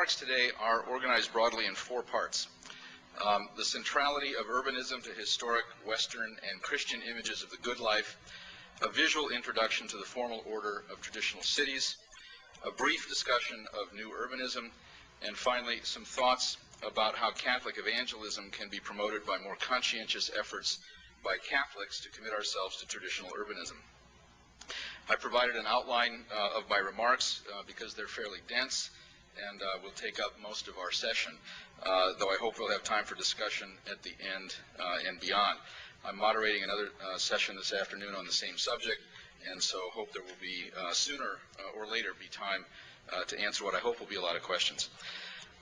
remarks today are organized broadly in 4 parts. The centrality of urbanism to historic Western and Christian images of the good life, a visual introduction to the formal order of traditional cities, a brief discussion of new urbanism, and finally some thoughts about how Catholic evangelism can be promoted by more conscientious efforts by Catholics to commit ourselves to traditional urbanism. I provided an outline of my remarks because they're fairly dense and will take up most of our session, though I hope we'll have time for discussion at the end and beyond. I'm moderating another session this afternoon on the same subject, and so hope there will be sooner or later be time to answer what I hope will be a lot of questions.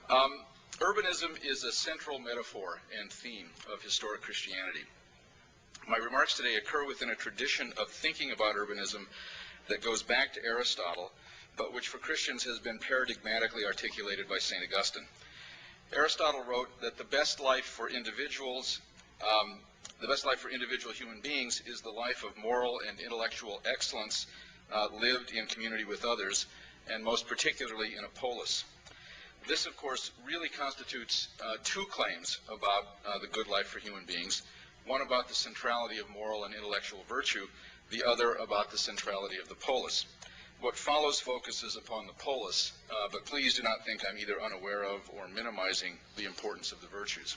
Urbanism is a central metaphor and theme of historic Christianity. My remarks today occur within a tradition of thinking about urbanism that goes back to Aristotle, but which for Christians has been paradigmatically articulated by St. Augustine. Aristotle wrote that the best life for individual human beings is the life of moral and intellectual excellence lived in community with others, and most particularly in a polis. This, of course, really constitutes 2 claims about the good life for human beings, one about the centrality of moral and intellectual virtue, the other about the centrality of the polis. What follows focuses upon the polis, but please do not think I'm either unaware of or minimizing the importance of the virtues.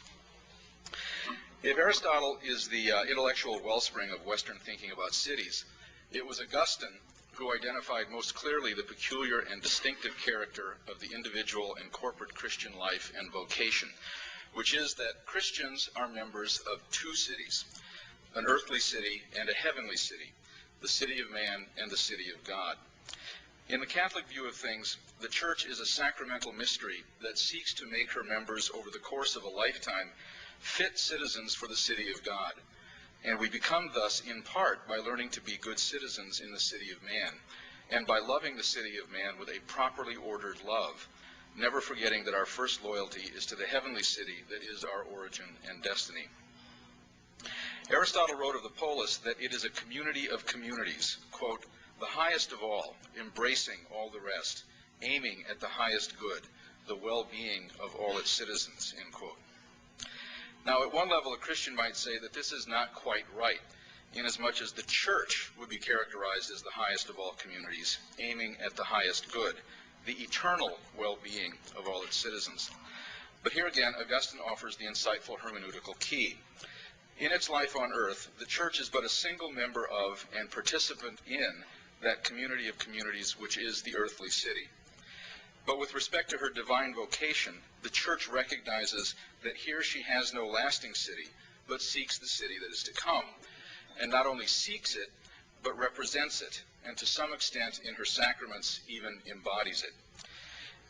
If Aristotle is the intellectual wellspring of Western thinking about cities, it was Augustine who identified most clearly the peculiar and distinctive character of the individual and corporate Christian life and vocation, which is that Christians are members of 2 cities, an earthly city and a heavenly city, the city of man and the city of God. In the Catholic view of things, the Church is a sacramental mystery that seeks to make her members over the course of a lifetime fit citizens for the city of God. And we become thus, in part, by learning to be good citizens in the city of man, and by loving the city of man with a properly ordered love, never forgetting that our first loyalty is to the heavenly city that is our origin and destiny. Aristotle wrote of the polis that it is a community of communities, quote, the highest of all, embracing all the rest, aiming at the highest good, the well-being of all its citizens, end quote. Now, at one level, a Christian might say that this is not quite right, inasmuch as the Church would be characterized as the highest of all communities, aiming at the highest good, the eternal well-being of all its citizens. But here again, Augustine offers the insightful hermeneutical key. In its life on earth, the Church is but a single member of and participant in that community of communities which is the earthly city. But with respect to her divine vocation, the Church recognizes that here she has no lasting city, but seeks the city that is to come, and not only seeks it, but represents it, and to some extent in her sacraments even embodies it.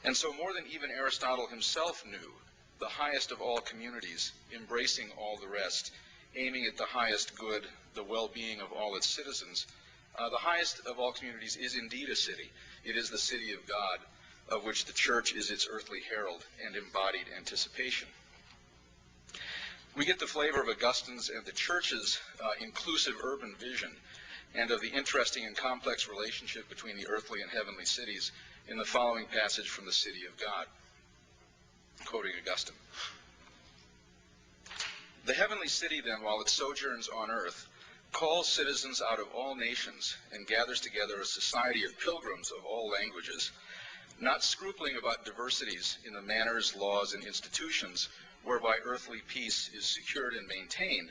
And so more than even Aristotle himself knew, the highest of all communities, embracing all the rest, aiming at the highest good, the well-being of all its citizens, the highest of all communities is indeed a city. It is the city of God, of which the Church is its earthly herald and embodied anticipation. We get the flavor of Augustine's and the Church's inclusive urban vision, and of the interesting and complex relationship between the earthly and heavenly cities in the following passage from the City of God, quoting Augustine. The heavenly city, then, while it sojourns on earth, calls citizens out of all nations and gathers together a society of pilgrims of all languages, not scrupling about diversities in the manners, laws, and institutions whereby earthly peace is secured and maintained,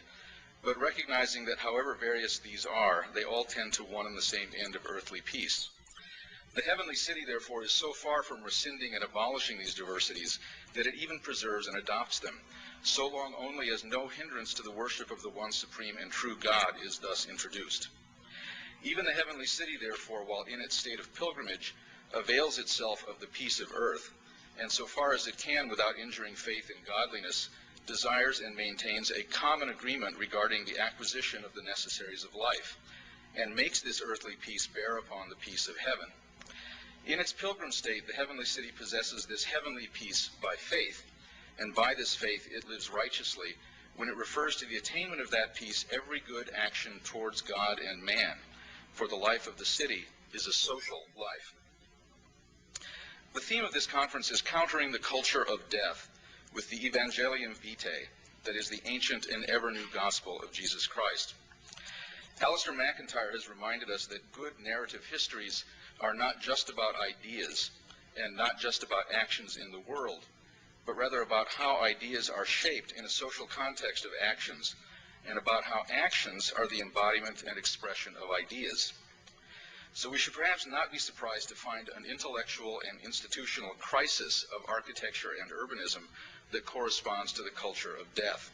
but recognizing that however various these are, they all tend to one and the same end of earthly peace. The heavenly city, therefore, is so far from rescinding and abolishing these diversities that it even preserves and adopts them, so long only as no hindrance to the worship of the one supreme and true God is thus introduced. Even the heavenly city, therefore, while in its state of pilgrimage, avails itself of the peace of earth, and so far as it can without injuring faith and godliness, desires and maintains a common agreement regarding the acquisition of the necessaries of life, and makes this earthly peace bear upon the peace of heaven. In its pilgrim state, the heavenly city possesses this heavenly peace by faith, and by this faith it lives righteously. When it refers to the attainment of that peace, every good action towards God and man, for the life of the city is a social life. The theme of this conference is countering the culture of death with the Evangelium Vitae, that is the ancient and ever-new gospel of Jesus Christ. Alistair McIntyre has reminded us that good narrative histories are not just about ideas and not just about actions in the world, but rather about how ideas are shaped in a social context of actions, and about how actions are the embodiment and expression of ideas. So we should perhaps not be surprised to find an intellectual and institutional crisis of architecture and urbanism that corresponds to the culture of death.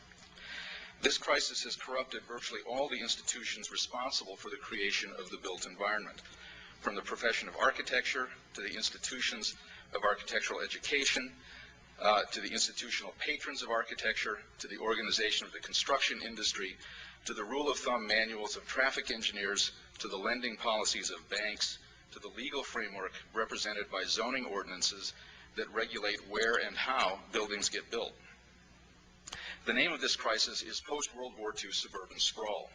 This crisis has corrupted virtually all the institutions responsible for the creation of the built environment, from the profession of architecture to the institutions of architectural education, to the institutional patrons of architecture, to the organization of the construction industry, to the rule of thumb manuals of traffic engineers, to the lending policies of banks, to the legal framework represented by zoning ordinances that regulate where and how buildings get built. The name of this crisis is post-World War II suburban sprawl.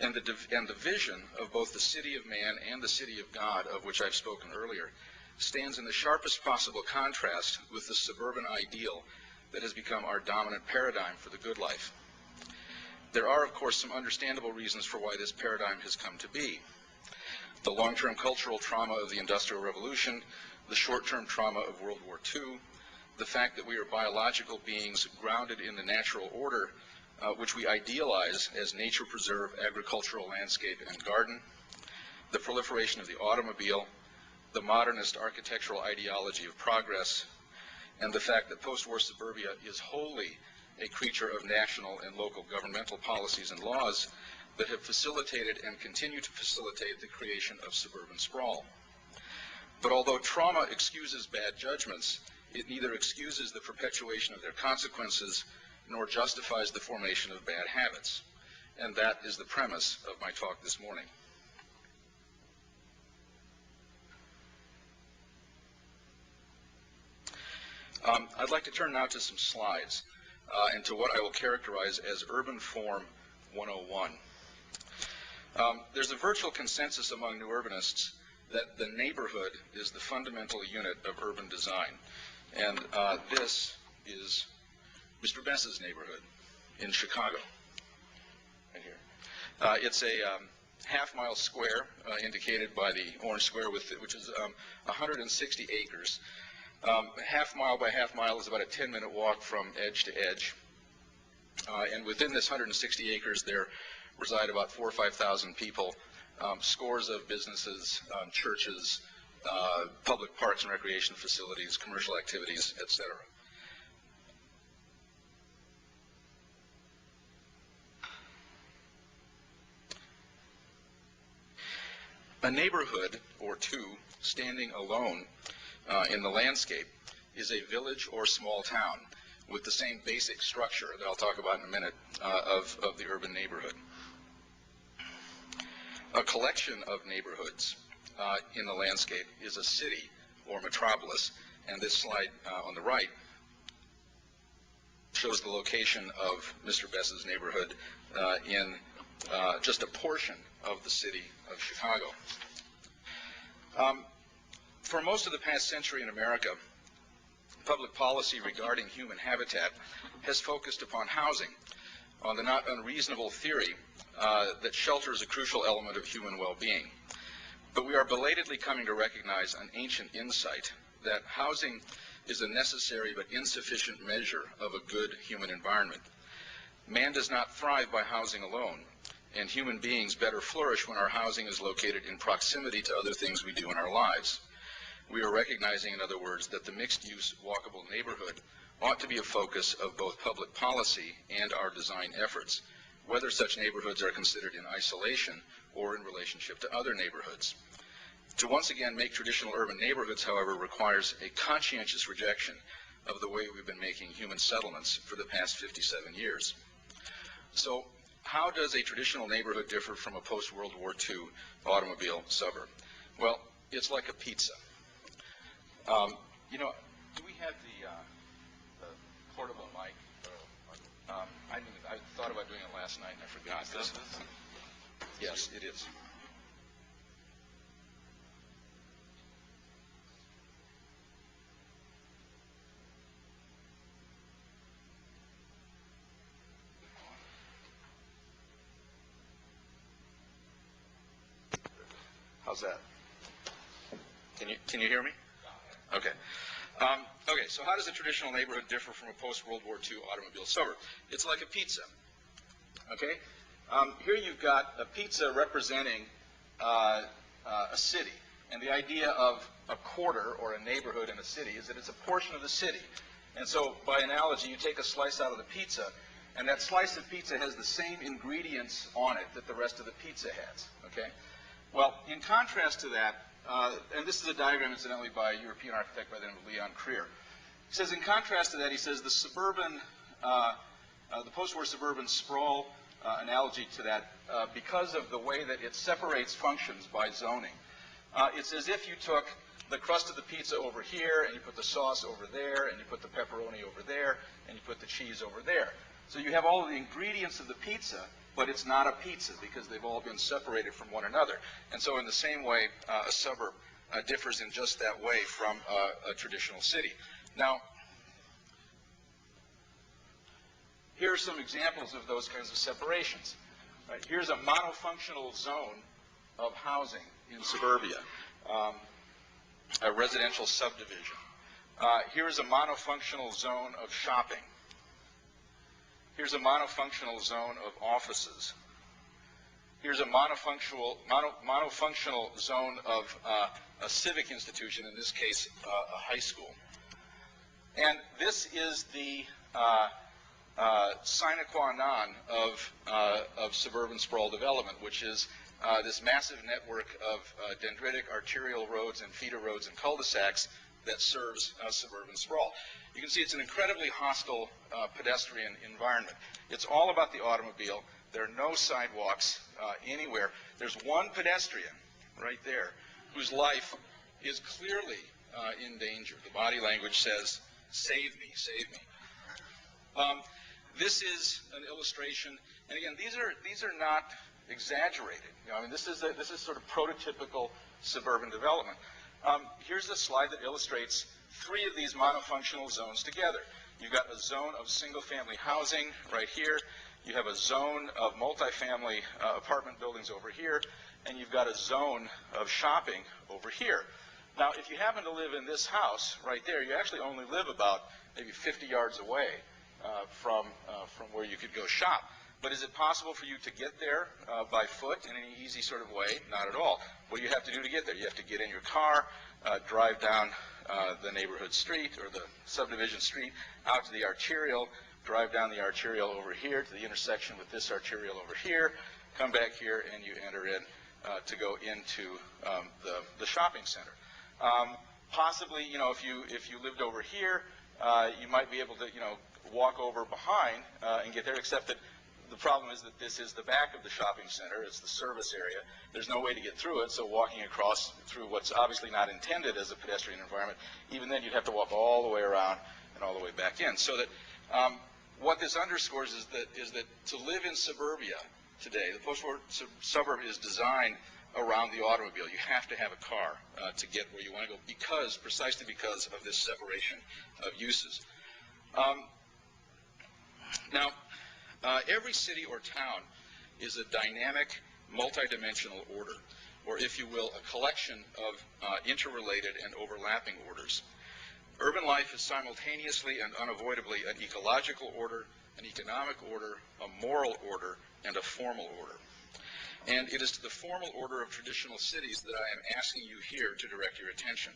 And the vision of both the city of man and the city of God, of which I've spoken earlier, stands in the sharpest possible contrast with the suburban ideal that has become our dominant paradigm for the good life. There are, of course, some understandable reasons for why this paradigm has come to be. The long-term cultural trauma of the Industrial Revolution, the short-term trauma of World War II, the fact that we are biological beings grounded in the natural order, which we idealize as nature-preserved agricultural landscape and garden, the proliferation of the automobile, the modernist architectural ideology of progress, and the fact that post-war suburbia is wholly a creature of national and local governmental policies and laws that have facilitated and continue to facilitate the creation of suburban sprawl. But although trauma excuses bad judgments, it neither excuses the perpetuation of their consequences nor justifies the formation of bad habits. And that is the premise of my talk this morning. I'd like to turn now to some slides and to what I will characterize as Urban Form 101. There's a virtual consensus among new urbanists that the neighborhood is the fundamental unit of urban design. And this is Mr. Bess's neighborhood in Chicago, right here. It's a half-mile square indicated by the orange square, which is 160 acres. Half mile by half mile is about a 10-minute walk from edge to edge. And within this 160 acres, there reside about 4,000 or 5,000 people, scores of businesses, churches, public parks and recreation facilities, commercial activities, etc. A neighborhood or two standing alone in the landscape is a village or small town with the same basic structure that I'll talk about in a minute of the urban neighborhood. A collection of neighborhoods in the landscape is a city or metropolis, and this slide on the right shows the location of Mr. Bess's neighborhood in just a portion of the city of Chicago. For most of the past century in America, public policy regarding human habitat has focused upon housing, on the not unreasonable theory that shelter is a crucial element of human well-being. But we are belatedly coming to recognize an ancient insight that housing is a necessary but insufficient measure of a good human environment. Man does not thrive by housing alone, and human beings better flourish when our housing is located in proximity to other things we do in our lives. We are recognizing, in other words, that the mixed-use walkable neighborhood ought to be a focus of both public policy and our design efforts, whether such neighborhoods are considered in isolation or in relationship to other neighborhoods. To once again make traditional urban neighborhoods, however, requires a conscientious rejection of the way we've been making human settlements for the past 57 years. So how does a traditional neighborhood differ from a post-World War II automobile suburb? Well, it's like a pizza. You know, do we have the portable mic? I thought about doing it last night and I forgot. Yes, it is. How's that? Can you hear me? Okay. Okay, so how does a traditional neighborhood differ from a post-World War II automobile suburb? It's like a pizza. Okay? Here you've got a pizza representing a city. And the idea of a quarter or a neighborhood in a city is that it's a portion of the city. And so, by analogy, you take a slice out of the pizza, and that slice of pizza has the same ingredients on it that the rest of the pizza has. Okay? Well, in contrast to that, and this is a diagram, incidentally, by a European architect by the name of Leon Creer. He says, in contrast to that, he says the suburban, the post-war suburban sprawl analogy to that, because of the way that it separates functions by zoning. It's as if you took the crust of the pizza over here, and you put the sauce over there, and you put the pepperoni over there, and you put the cheese over there. So you have all of the ingredients of the pizza, but it's not a pizza because they've all been separated from one another. And so in the same way, a suburb differs in just that way from a traditional city. Now, here are some examples of those kinds of separations. Right, here's a monofunctional zone of housing in suburbia, a residential subdivision. Here's a monofunctional zone of shopping. Here's a monofunctional zone of offices. Here's a monofunctional zone of a civic institution, in this case, a high school. And this is the sine qua non of suburban sprawl development, which is this massive network of dendritic arterial roads and feeder roads and cul-de-sacs that serves suburban sprawl. You can see it's an incredibly hostile pedestrian environment. It's all about the automobile. There are no sidewalks anywhere. There's one pedestrian right there whose life is clearly in danger. The body language says, "Save me, save me." This is an illustration, and again, these are not exaggerated. You know, I mean, this is sort of prototypical suburban development. Here's a slide that illustrates three of these monofunctional zones together. You've got a zone of single-family housing right here. You have a zone of multifamily apartment buildings over here, and you've got a zone of shopping over here. Now, if you happen to live in this house right there, you actually only live about maybe 50 yards away from where you could go shop. But is it possible for you to get there by foot in any easy sort of way? Not at all. What do you have to do to get there? You have to get in your car, drive down the neighborhood street or the subdivision street out to the arterial, drive down the arterial over here to the intersection with this arterial over here, come back here, and you enter in to go into the shopping center. Possibly, you know, if you lived over here, you might be able to, you know, walk over behind and get there, except that the problem is that this is the back of the shopping center. It's the service area. There's no way to get through it, so walking across through what's obviously not intended as a pedestrian environment, even then you'd have to walk all the way around and all the way back in. So that what this underscores is that to live in suburbia today, the post-war suburb is designed around the automobile. You have to have a car to get where you want to go precisely because of this separation of uses. Now, every city or town is a dynamic, multidimensional order, or if you will, a collection of interrelated and overlapping orders. Urban life is simultaneously and unavoidably an ecological order, an economic order, a moral order, and a formal order. And it is to the formal order of traditional cities that I am asking you here to direct your attention.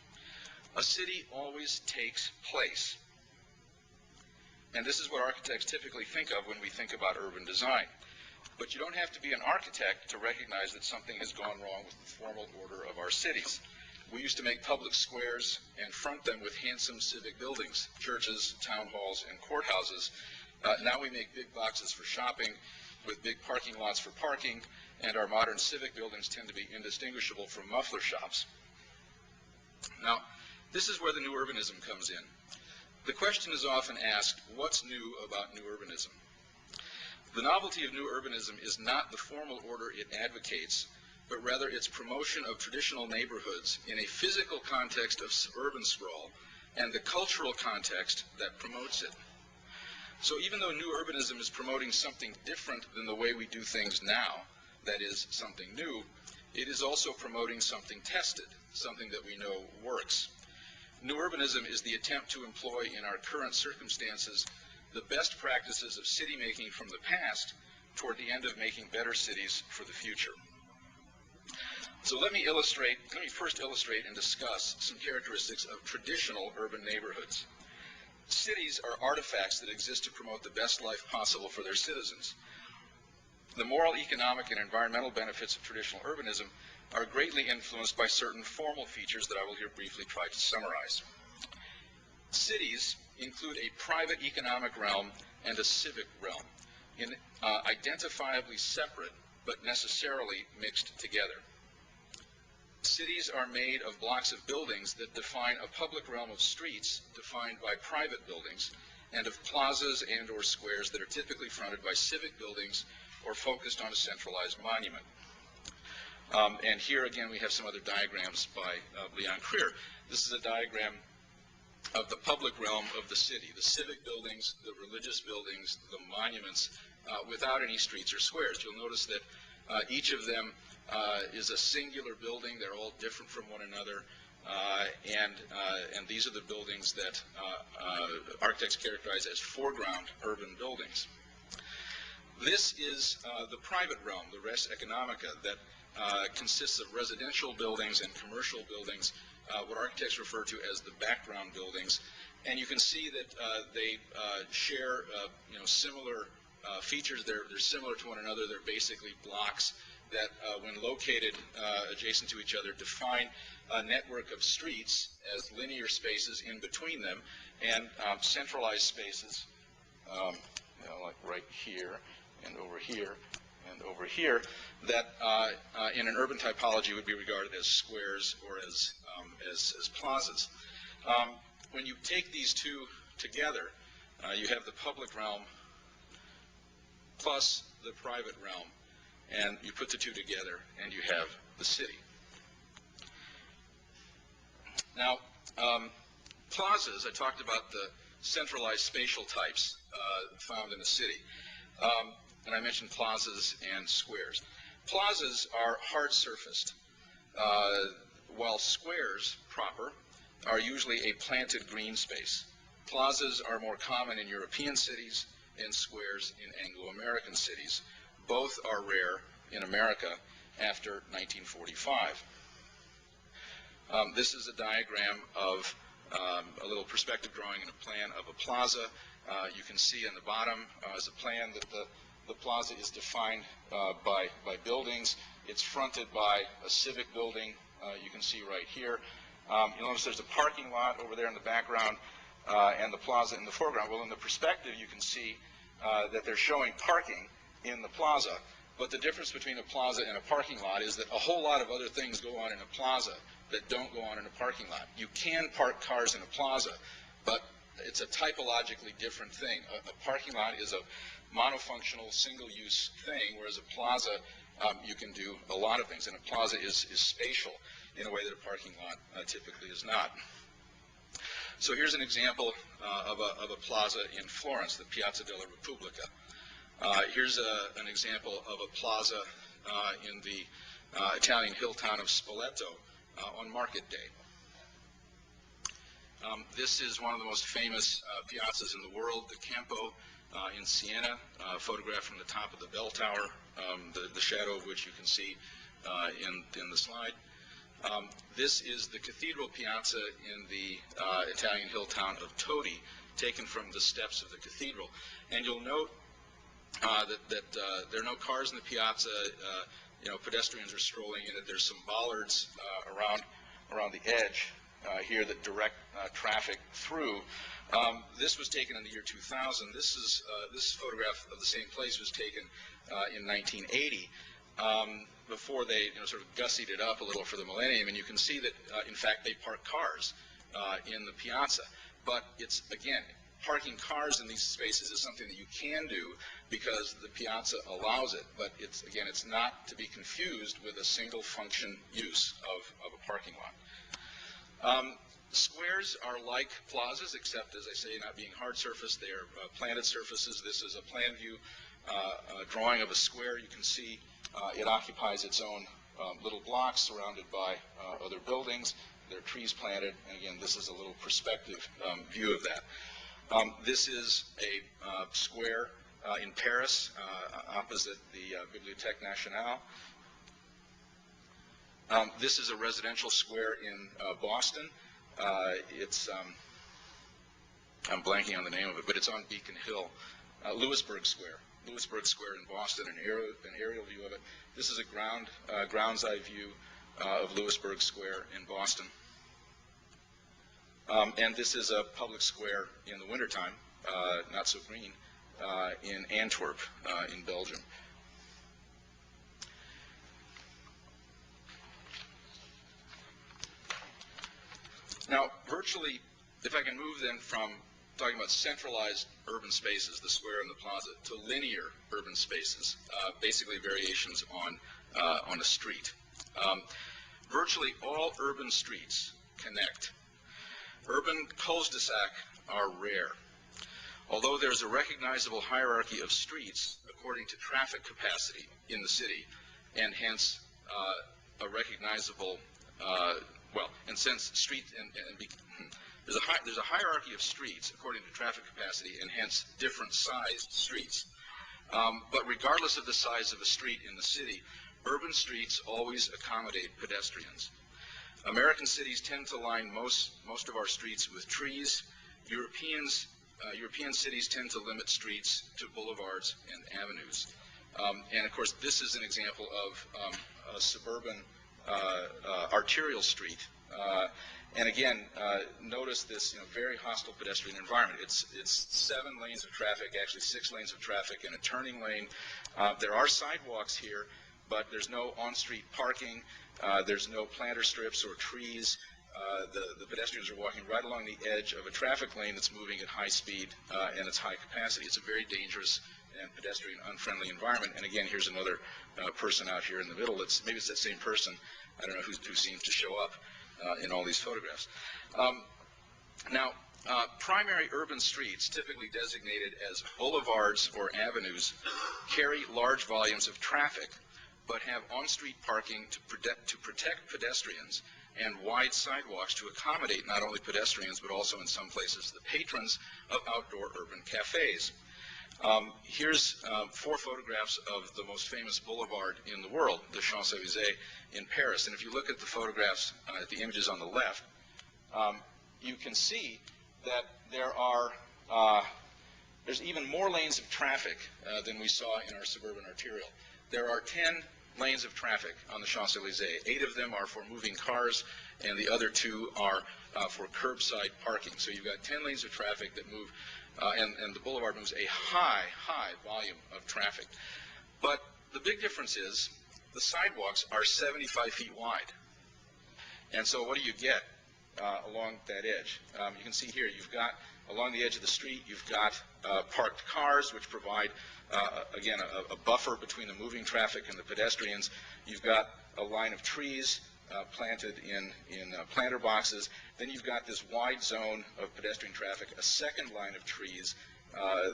A city always takes place. And this is what architects typically think of when we think about urban design. But you don't have to be an architect to recognize that something has gone wrong with the formal order of our cities. We used to make public squares and front them with handsome civic buildings, churches, town halls, and courthouses. Now we make big boxes for shopping with big parking lots for parking, and our modern civic buildings tend to be indistinguishable from muffler shops. Now, this is where the new urbanism comes in. The question is often asked, what's new about new urbanism? The novelty of new urbanism is not the formal order it advocates, but rather its promotion of traditional neighborhoods in a physical context of suburban sprawl and the cultural context that promotes it. So even though new urbanism is promoting something different than the way we do things now, that is, something new, It is also promoting something tested, something that we know works. New urbanism is the attempt to employ in our current circumstances the best practices of city making from the past toward the end of making better cities for the future. So let me first illustrate and discuss some characteristics of traditional urban neighborhoods. Cities are artifacts that exist to promote the best life possible for their citizens. The moral, economic, and environmental benefits of traditional urbanism are greatly influenced by certain formal features that I will here briefly try to summarize. Cities include a private economic realm and a civic realm, identifiably separate but necessarily mixed together. Cities are made of blocks of buildings that define a public realm of streets defined by private buildings, and of plazas and or squares that are typically fronted by civic buildings or focused on a centralized monument. And here again we have some other diagrams by Leon Creer. This is a diagram of the public realm of the city, the civic buildings, the religious buildings, the monuments, without any streets or squares. You'll notice that each of them is a singular building. They're all different from one another, and these are the buildings that architects characterize as foreground urban buildings. This is the private realm, the res economica, that consists of residential buildings and commercial buildings, what architects refer to as the background buildings. And you can see that they share similar features. They're similar to one another. They're basically blocks that, when located adjacent to each other, define a network of streets as linear spaces in between them, and centralized spaces, like right here and over here and over here, that in an urban typology would be regarded as squares or as plazas. When you take these two together, you have the public realm plus the private realm, and you put the two together and you have the city. Now, plazas, I talked about the centralized spatial types found in the city, and I mentioned plazas and squares. Plazas are hard-surfaced, while squares proper are usually a planted green space. Plazas are more common in European cities and squares in Anglo-American cities. Both are rare in America after 1945. This is a diagram of a little perspective drawing and a plan of a plaza. You can see on the bottom is a plan that the plaza is defined by buildings. It's fronted by a civic building. You can see right here. You'll notice there's a parking lot over there in the background and the plaza in the foreground. Well, in the perspective, you can see that they're showing parking in the plaza. But the difference between a plaza and a parking lot is that a whole lot of other things go on in a plaza that don't go on in a parking lot. You can park cars in a plaza, but it's a typologically different thing. A parking lot is a monofunctional, single-use thing, whereas a plaza, you can do a lot of things. And a plaza is spatial in a way that a parking lot typically is not. So here's an example of a plaza in Florence, the Piazza della Repubblica. Here's an example of a plaza in the Italian hill town of Spoleto on Market Day. This is one of the most famous piazzas in the world, the Campo in Siena, photographed from the top of the bell tower, the shadow of which you can see in the slide. This is the cathedral piazza in the Italian hill town of Todi, taken from the steps of the cathedral. And you'll note that there are no cars in the piazza. Pedestrians are strolling in it. There's some bollards around the edge here that direct traffic through. This was taken in the year 2000. This photograph of the same place was taken in 1980. Before they sort of gussied it up a little for the millennium, and you can see that in fact they park cars in the piazza. But it's, again, parking cars in these spaces is something that you can do because the piazza allows it, but it's not to be confused with a single function use of a parking lot. Squares are like plazas, except, as I say, not being hard surfaced. They are planted surfaces. This is a plan view drawing of a square. You can see it occupies its own little blocks surrounded by other buildings. There are trees planted, and again, this is a little perspective view of that. This is a square in Paris, opposite the Bibliothèque Nationale. This is a residential square in Boston. It's, I'm blanking on the name of it, but it's on Beacon Hill. Lewisburg Square in Boston, an aerial view of it. This is a ground's eye view of Lewisburg Square in Boston. And this is a public square in the wintertime, not so green, in Antwerp, in Belgium. Now, virtually, if I can move then from talking about centralized urban spaces, the square and the plaza, to linear urban spaces, basically variations on a street. Virtually all urban streets connect. Urban cul-de-sac are rare. Although there's a recognizable hierarchy of streets according to traffic capacity in the city, and hence a recognizable, and since street there's a hierarchy of streets according to traffic capacity, and hence different sized streets. But regardless of the size of a street in the city, urban streets always accommodate pedestrians. American cities tend to line most of our streets with trees. European cities tend to limit streets to boulevards and avenues. And of course, this is an example of a suburban arterial street. And again, notice this very hostile pedestrian environment. It's 7 lanes of traffic, actually 6 lanes of traffic, and a turning lane. There are sidewalks here, but there's no on-street parking. There's no planter strips or trees. The pedestrians are walking right along the edge of a traffic lane that's moving at high speed and it's high capacity. It's a very dangerous and pedestrian unfriendly environment. And again, here's another person out here in the middle. Maybe it's that same person. I don't know who seems to show up in all these photographs. Now, primary urban streets, typically designated as boulevards or avenues, carry large volumes of traffic, but have on-street parking to protect pedestrians and wide sidewalks to accommodate not only pedestrians, but also in some places the patrons of outdoor urban cafes. Here's 4 photographs of the most famous boulevard in the world, the Champs-Élysées in Paris. And if you look at the photographs, at the images on the left, you can see that there's even more lanes of traffic than we saw in our suburban arterial. There are 10 lanes of traffic on the Champs-Élysées. 8 of them are for moving cars, and the other 2 are for curbside parking. So you've got 10 lanes of traffic that move, and the boulevard moves a high volume of traffic. But the big difference is the sidewalks are 75 feet wide. And so what do you get along that edge? You can see here, you've got along the edge of the street, you've got parked cars, which provide, again, a buffer between the moving traffic and the pedestrians. You've got a line of trees planted in planter boxes. Then you've got this wide zone of pedestrian traffic, a second line of trees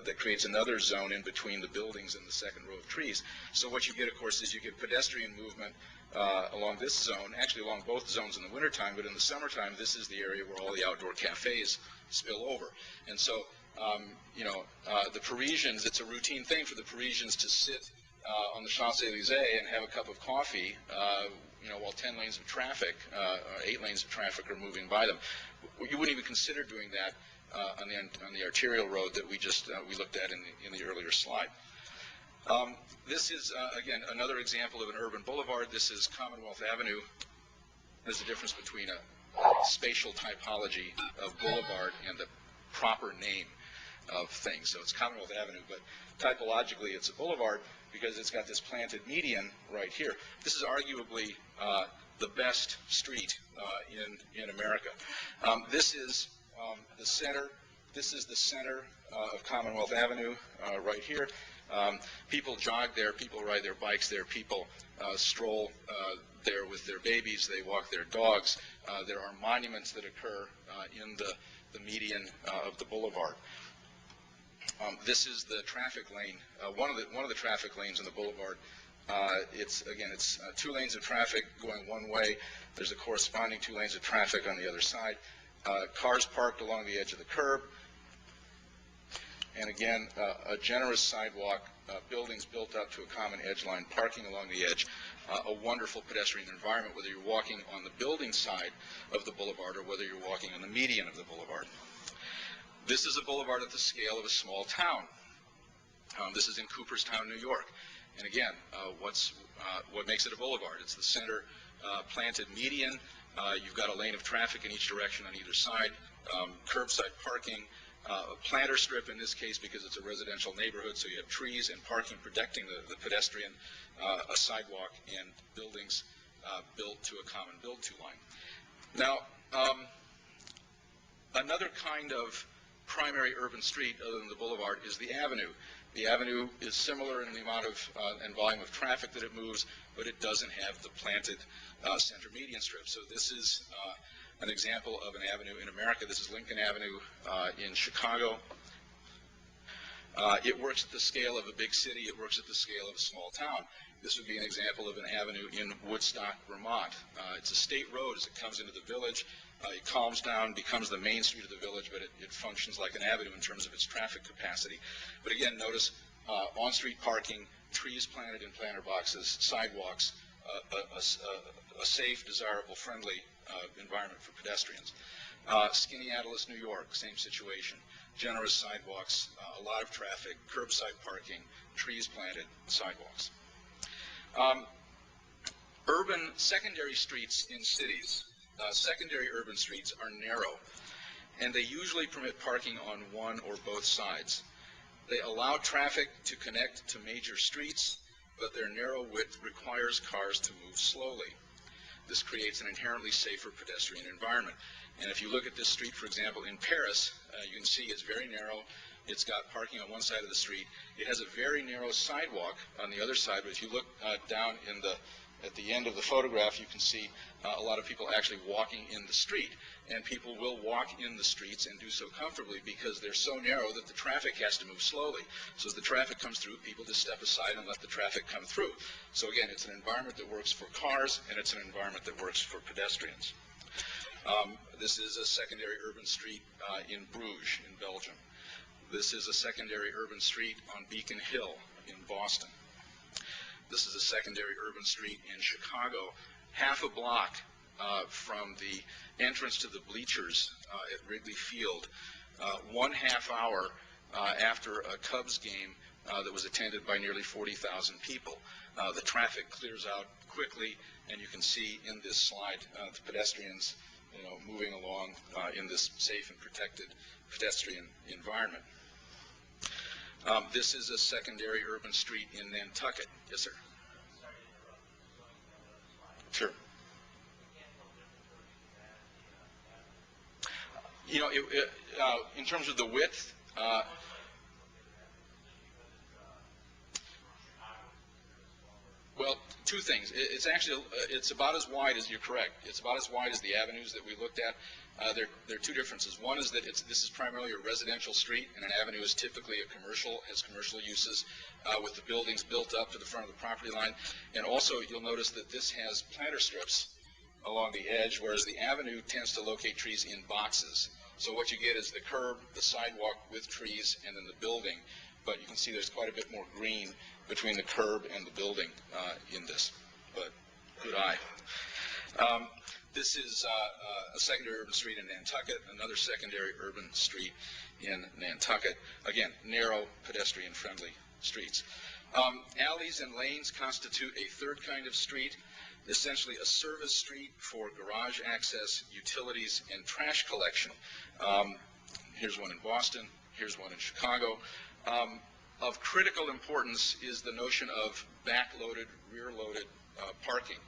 that creates another zone in between the buildings and the second row of trees. So what you get, of course, is you get pedestrian movement along this zone, actually along both zones in the wintertime, but in the summertime, this is the area where all the outdoor cafes spill over. And so, the Parisians, it's a routine thing for the Parisians to sit on the Champs-Élysées and have a cup of coffee, while 10 lanes of traffic, or 8 lanes of traffic are moving by them. You wouldn't even consider doing that on the arterial road that we looked at in the earlier slide. This is, again, another example of an urban boulevard. This is Commonwealth Avenue. There's a difference between a spatial typology of boulevard and the proper name of things. So it's Commonwealth Avenue, but typologically it's a boulevard because it's got this planted median right here. This is arguably the best street in America. This is the center. This is the center of Commonwealth Avenue right here. People jog there, people ride their bikes there, people stroll there with their babies, they walk their dogs. There are monuments that occur in the median of the boulevard. This is the traffic lane, one of the traffic lanes in the boulevard It's 2 lanes of traffic going one way. There's a corresponding 2 lanes of traffic on the other side. Cars parked along the edge of the curb. And again, a generous sidewalk, buildings built up to a common edge line, parking along the edge, a wonderful pedestrian environment, whether you're walking on the building side of the boulevard or whether you're walking on the median of the boulevard. This is a boulevard at the scale of a small town. This is in Cooperstown, New York. And again, what makes it a boulevard? It's the center planted median. You've got a lane of traffic in each direction on either side, curbside parking, a planter strip in this case because it's a residential neighborhood, so you have trees and parking protecting the pedestrian, a sidewalk, and buildings built to a common build-to line. Now, another kind of primary urban street other than the boulevard is the avenue. The avenue is similar in the amount of and volume of traffic that it moves, but it doesn't have the planted center median strip. So this is an example of an avenue in America. This is Lincoln Avenue in Chicago. It works at the scale of a big city. It works at the scale of a small town. This would be an example of an avenue in Woodstock, Vermont. It's a state road as it comes into the village. It calms down, becomes the main street of the village, but it functions like an avenue in terms of its traffic capacity. But again, notice on-street parking, trees planted in planter boxes, sidewalks, a safe, desirable, friendly environment for pedestrians. Skaneateles, New York, same situation. Generous sidewalks, a lot of traffic, curbside parking, trees planted, sidewalks. Urban secondary streets in cities, secondary urban streets are narrow, and they usually permit parking on one or both sides. They allow traffic to connect to major streets, but their narrow width requires cars to move slowly. This creates an inherently safer pedestrian environment. And if you look at this street, for example, in Paris, you can see it's very narrow. It's got parking on one side of the street. It has a very narrow sidewalk on the other side, but if you look down at the end of the photograph, you can see a lot of people actually walking in the street. And people will walk in the streets and do so comfortably because they're so narrow that the traffic has to move slowly. So as the traffic comes through, people just step aside and let the traffic come through. So again, it's an environment that works for cars, and it's an environment that works for pedestrians. This is a secondary urban street in Bruges, in Belgium. This is a secondary urban street on Beacon Hill in Boston. This is a secondary urban street in Chicago, half a block from the entrance to the bleachers at Wrigley Field, 1/2 hour after a Cubs game that was attended by nearly 40,000 people. The traffic clears out quickly, and you can see in this slide the pedestrians moving along in this safe and protected pedestrian environment. This is a secondary urban street in Nantucket. Yes, sir. Sure. In terms of the width, well, two things. It's about as wide as, you're correct. It's about as wide as the avenues that we looked at. There are two differences. One is that this is primarily a residential street, and an avenue is typically has commercial uses with the buildings built up to the front of the property line. And also, you'll notice that this has planter strips along the edge, whereas the avenue tends to locate trees in boxes. So what you get is the curb, the sidewalk with trees, and then the building. But you can see there's quite a bit more green between the curb and the building in this. But good eye. This is a secondary urban street in Nantucket, another secondary urban street in Nantucket. Again, narrow, pedestrian-friendly streets. Alleys and lanes constitute a third kind of street, essentially a service street for garage access, utilities, and trash collection. Here's one in Boston. Here's one in Chicago. Of critical importance is the notion of back-loaded, rear-loaded parking.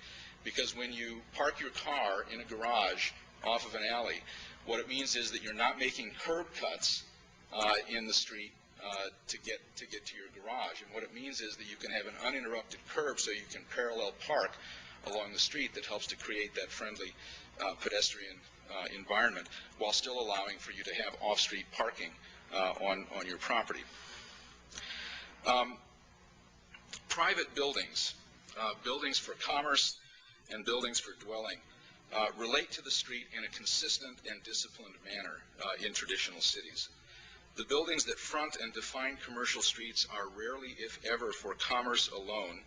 Because when you park your car in a garage off of an alley, what it means is that you're not making curb cuts in the street to get to your garage. And what it means is that you can have an uninterrupted curb so you can parallel park along the street that helps to create that friendly pedestrian environment while still allowing for you to have off-street parking on your property. Private buildings buildings for commerce and buildings for dwelling relate to the street in a consistent and disciplined manner in traditional cities. The buildings that front and define commercial streets are rarely, if ever, for commerce alone,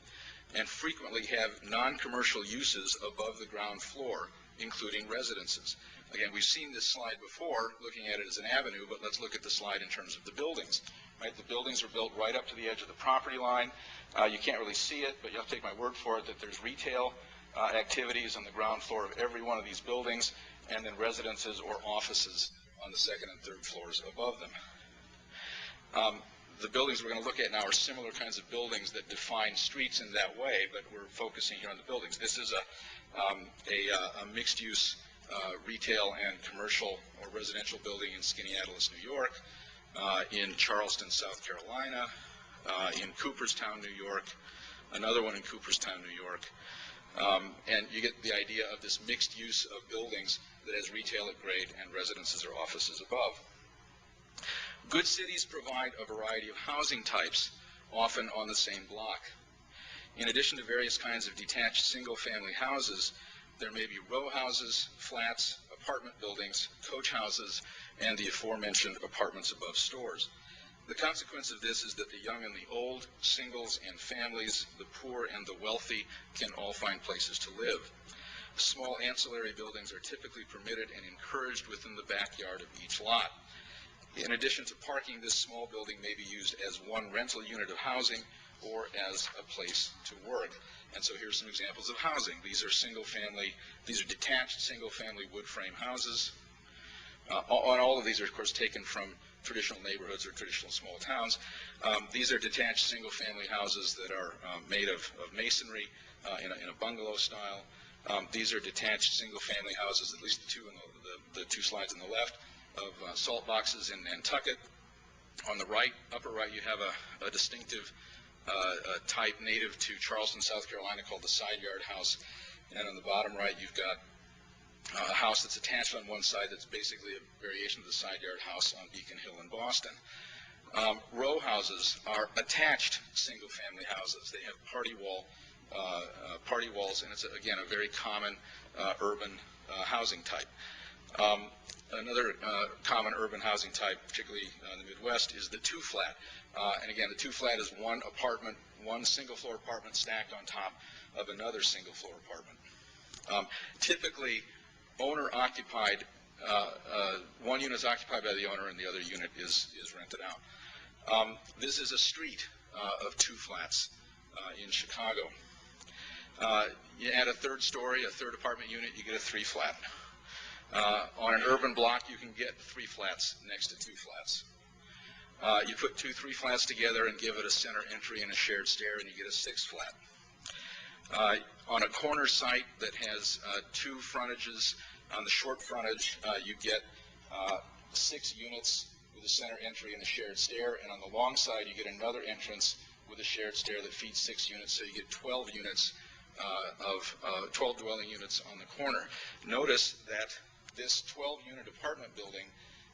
and frequently have non-commercial uses above the ground floor, including residences. Again, we've seen this slide before, looking at it as an avenue, but let's look at the slide in terms of the buildings. Right? The buildings are built right up to the edge of the property line. You can't really see it, but you'll have to take my word for it that there's retail activities on the ground floor of every one of these buildings, and then residences or offices on the second and third floors above them. The buildings we're going to look at now are similar kinds of buildings that define streets in that way, but we're focusing here on the buildings. This is a mixed-use retail and commercial or residential building in Skaneateles, New York, in Charleston, South Carolina, in Cooperstown, New York, another one in Cooperstown, New York. And you get the idea of this mixed use of buildings that has retail at grade and residences or offices above. Good cities provide a variety of housing types, often on the same block. In addition to various kinds of detached single-family houses, there may be row houses, flats, apartment buildings, coach houses, and the aforementioned apartments above stores. The consequence of this is that the young and the old, singles and families, the poor and the wealthy can all find places to live. Small ancillary buildings are typically permitted and encouraged within the backyard of each lot. In addition to parking, this small building may be used as one rental unit of housing or as a place to work. And so here's some examples of housing. These are detached single-family wood frame houses. All of these are, of course, taken from traditional neighborhoods or traditional small towns. These are detached single-family houses that are made of masonry in a bungalow style. These are detached single-family houses, at least the two slides on the left, of salt boxes in Nantucket. On the right, upper right, you have a distinctive type native to Charleston, South Carolina, called the side yard house. And on the bottom right, you've got a house that's attached on one side that's basically a variation of the side yard house on Beacon Hill in Boston. Row houses are attached single-family houses. They have party walls, and it's, again, a very common urban housing type. Another common urban housing type, particularly in the Midwest, is the two-flat. And again, the two-flat is one single-floor apartment stacked on top of another single-floor apartment. Typically, owner-occupied, one unit is occupied by the owner and the other unit is rented out. This is a street of two flats in Chicago. You add a third story, a third apartment unit, you get a three-flat. On an urban block, you can get three flats next to two flats. You put two three-flats together and give it a center entry and a shared stair, and you get a six-flat. On a corner site that has two frontages, on the short frontage, you get 6 units with a center entry and a shared stair, and on the long side, you get another entrance with a shared stair that feeds 6 units, so you get 12 units 12 dwelling units on the corner. Notice that this 12-unit apartment building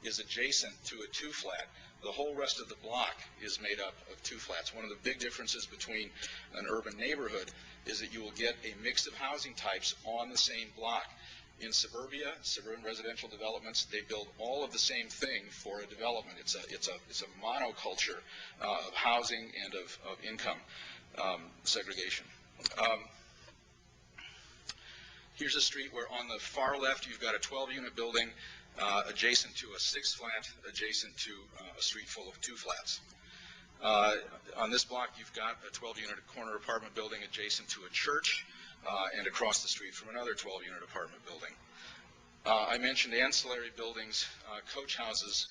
is adjacent to a two-flat. The whole rest of the block is made up of two flats. One of the big differences between an urban neighborhood is that you will get a mix of housing types on the same block. In suburbia, suburban residential developments, they build all of the same thing for a development. It's a monoculture of housing and of income segregation. Here's a street where on the far left you've got a 12-unit building adjacent to a 6-flat, adjacent to a street full of 2 flats. On this block you've got a 12-unit corner apartment building adjacent to a church and across the street from another 12-unit apartment building. I mentioned ancillary buildings, coach houses.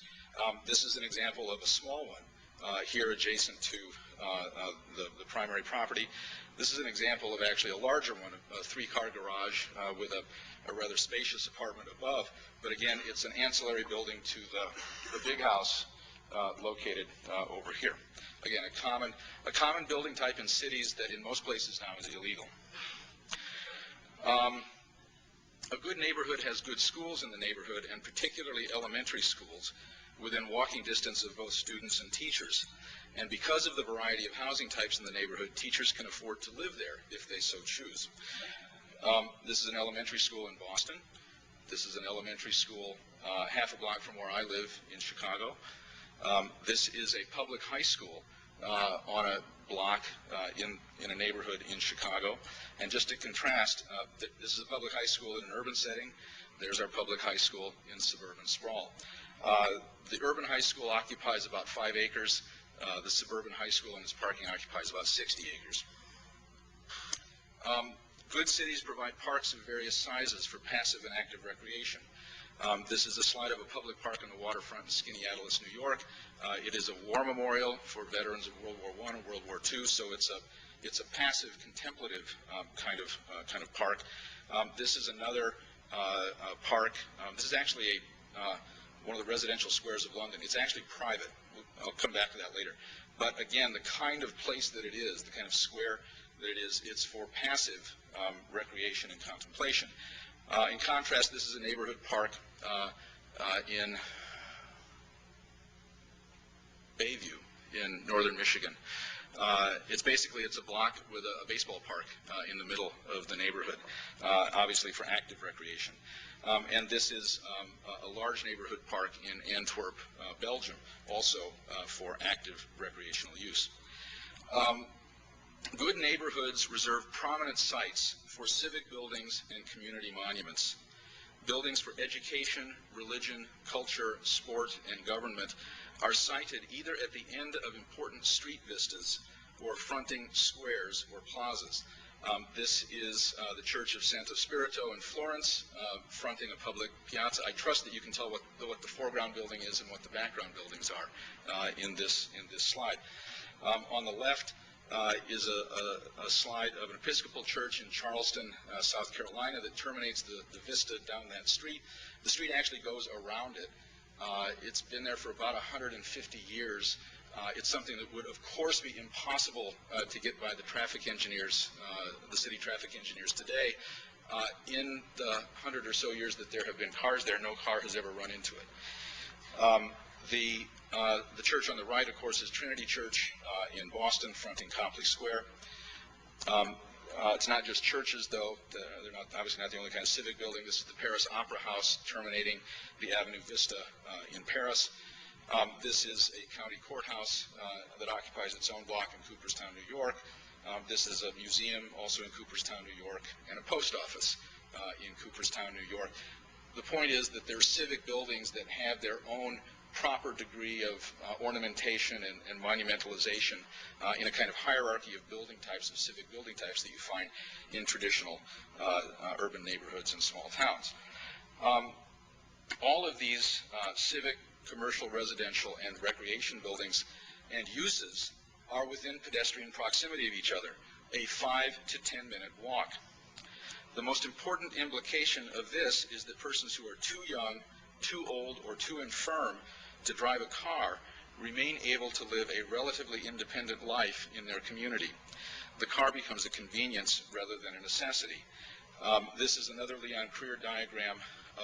This is an example of a small one here adjacent to the primary property. This is an example of actually a larger one, a 3-car garage with a rather spacious apartment above. But again, it's an ancillary building to the big house located over here. Again, a common building type in cities that in most places now is illegal. A good neighborhood has good schools in the neighborhood, and particularly elementary schools, within walking distance of both students and teachers. And because of the variety of housing types in the neighborhood, teachers can afford to live there if they so choose. This is an elementary school in Boston. This is an elementary school half a block from where I live in Chicago. This is a public high school on a block in a neighborhood in Chicago. And just to contrast, this is a public high school in an urban setting. There's our public high school in suburban sprawl. The urban high school occupies about 5 acres. The suburban high school and its parking occupies about 60 acres. Good cities provide parks of various sizes for passive and active recreation. This is a slide of a public park on the waterfront in Skaneateles, New York. It is a war memorial for veterans of World War I and World War II, so it's a passive, contemplative kind of park. This is another park. This is actually one of the residential squares of London. It's actually private. I'll come back to that later. But again, the kind of place that it is, the kind of square that it is, it's for passive recreation and contemplation. In contrast, this is a neighborhood park in Bayview in northern Michigan. It's a block with a baseball park in the middle of the neighborhood, obviously for active recreation. And this is a large neighborhood park in Antwerp, Belgium, also for active recreational use. Good neighborhoods reserve prominent sites for civic buildings and community monuments. Buildings for education, religion, culture, sport, and government are sited either at the end of important street vistas or fronting squares or plazas. This is the Church of Santo Spirito in Florence, fronting a public piazza. I trust that you can tell what the foreground building is and what the background buildings are in this slide. On the left is a slide of an Episcopal church in Charleston, South Carolina, that terminates the vista down that street. The street actually goes around it. It's been there for about 150 years. It's something that would, of course, be impossible to get by the traffic engineers, the city traffic engineers today. In the 100 or so years that there have been cars there, no car has ever run into it. The church on the right, of course, is Trinity Church in Boston, fronting Copley Square. It's not just churches, though. They're obviously not the only kind of civic building. This is the Paris Opera House, terminating the Avenue Vista in Paris. This is a county courthouse that occupies its own block in Cooperstown, New York. This is a museum also in Cooperstown, New York, and a post office in Cooperstown, New York. The point is that there are civic buildings that have their own proper degree of ornamentation and monumentalization in a kind of hierarchy of building types, of civic building types, that you find in traditional urban neighborhoods and small towns. All of these civic, commercial, residential, and recreation buildings and uses are within pedestrian proximity of each other, a 5 to 10 minute walk. The most important implication of this is that persons who are too young, too old, or too infirm to drive a car remain able to live a relatively independent life in their community. The car becomes a convenience rather than a necessity. This is another Leon Creer diagram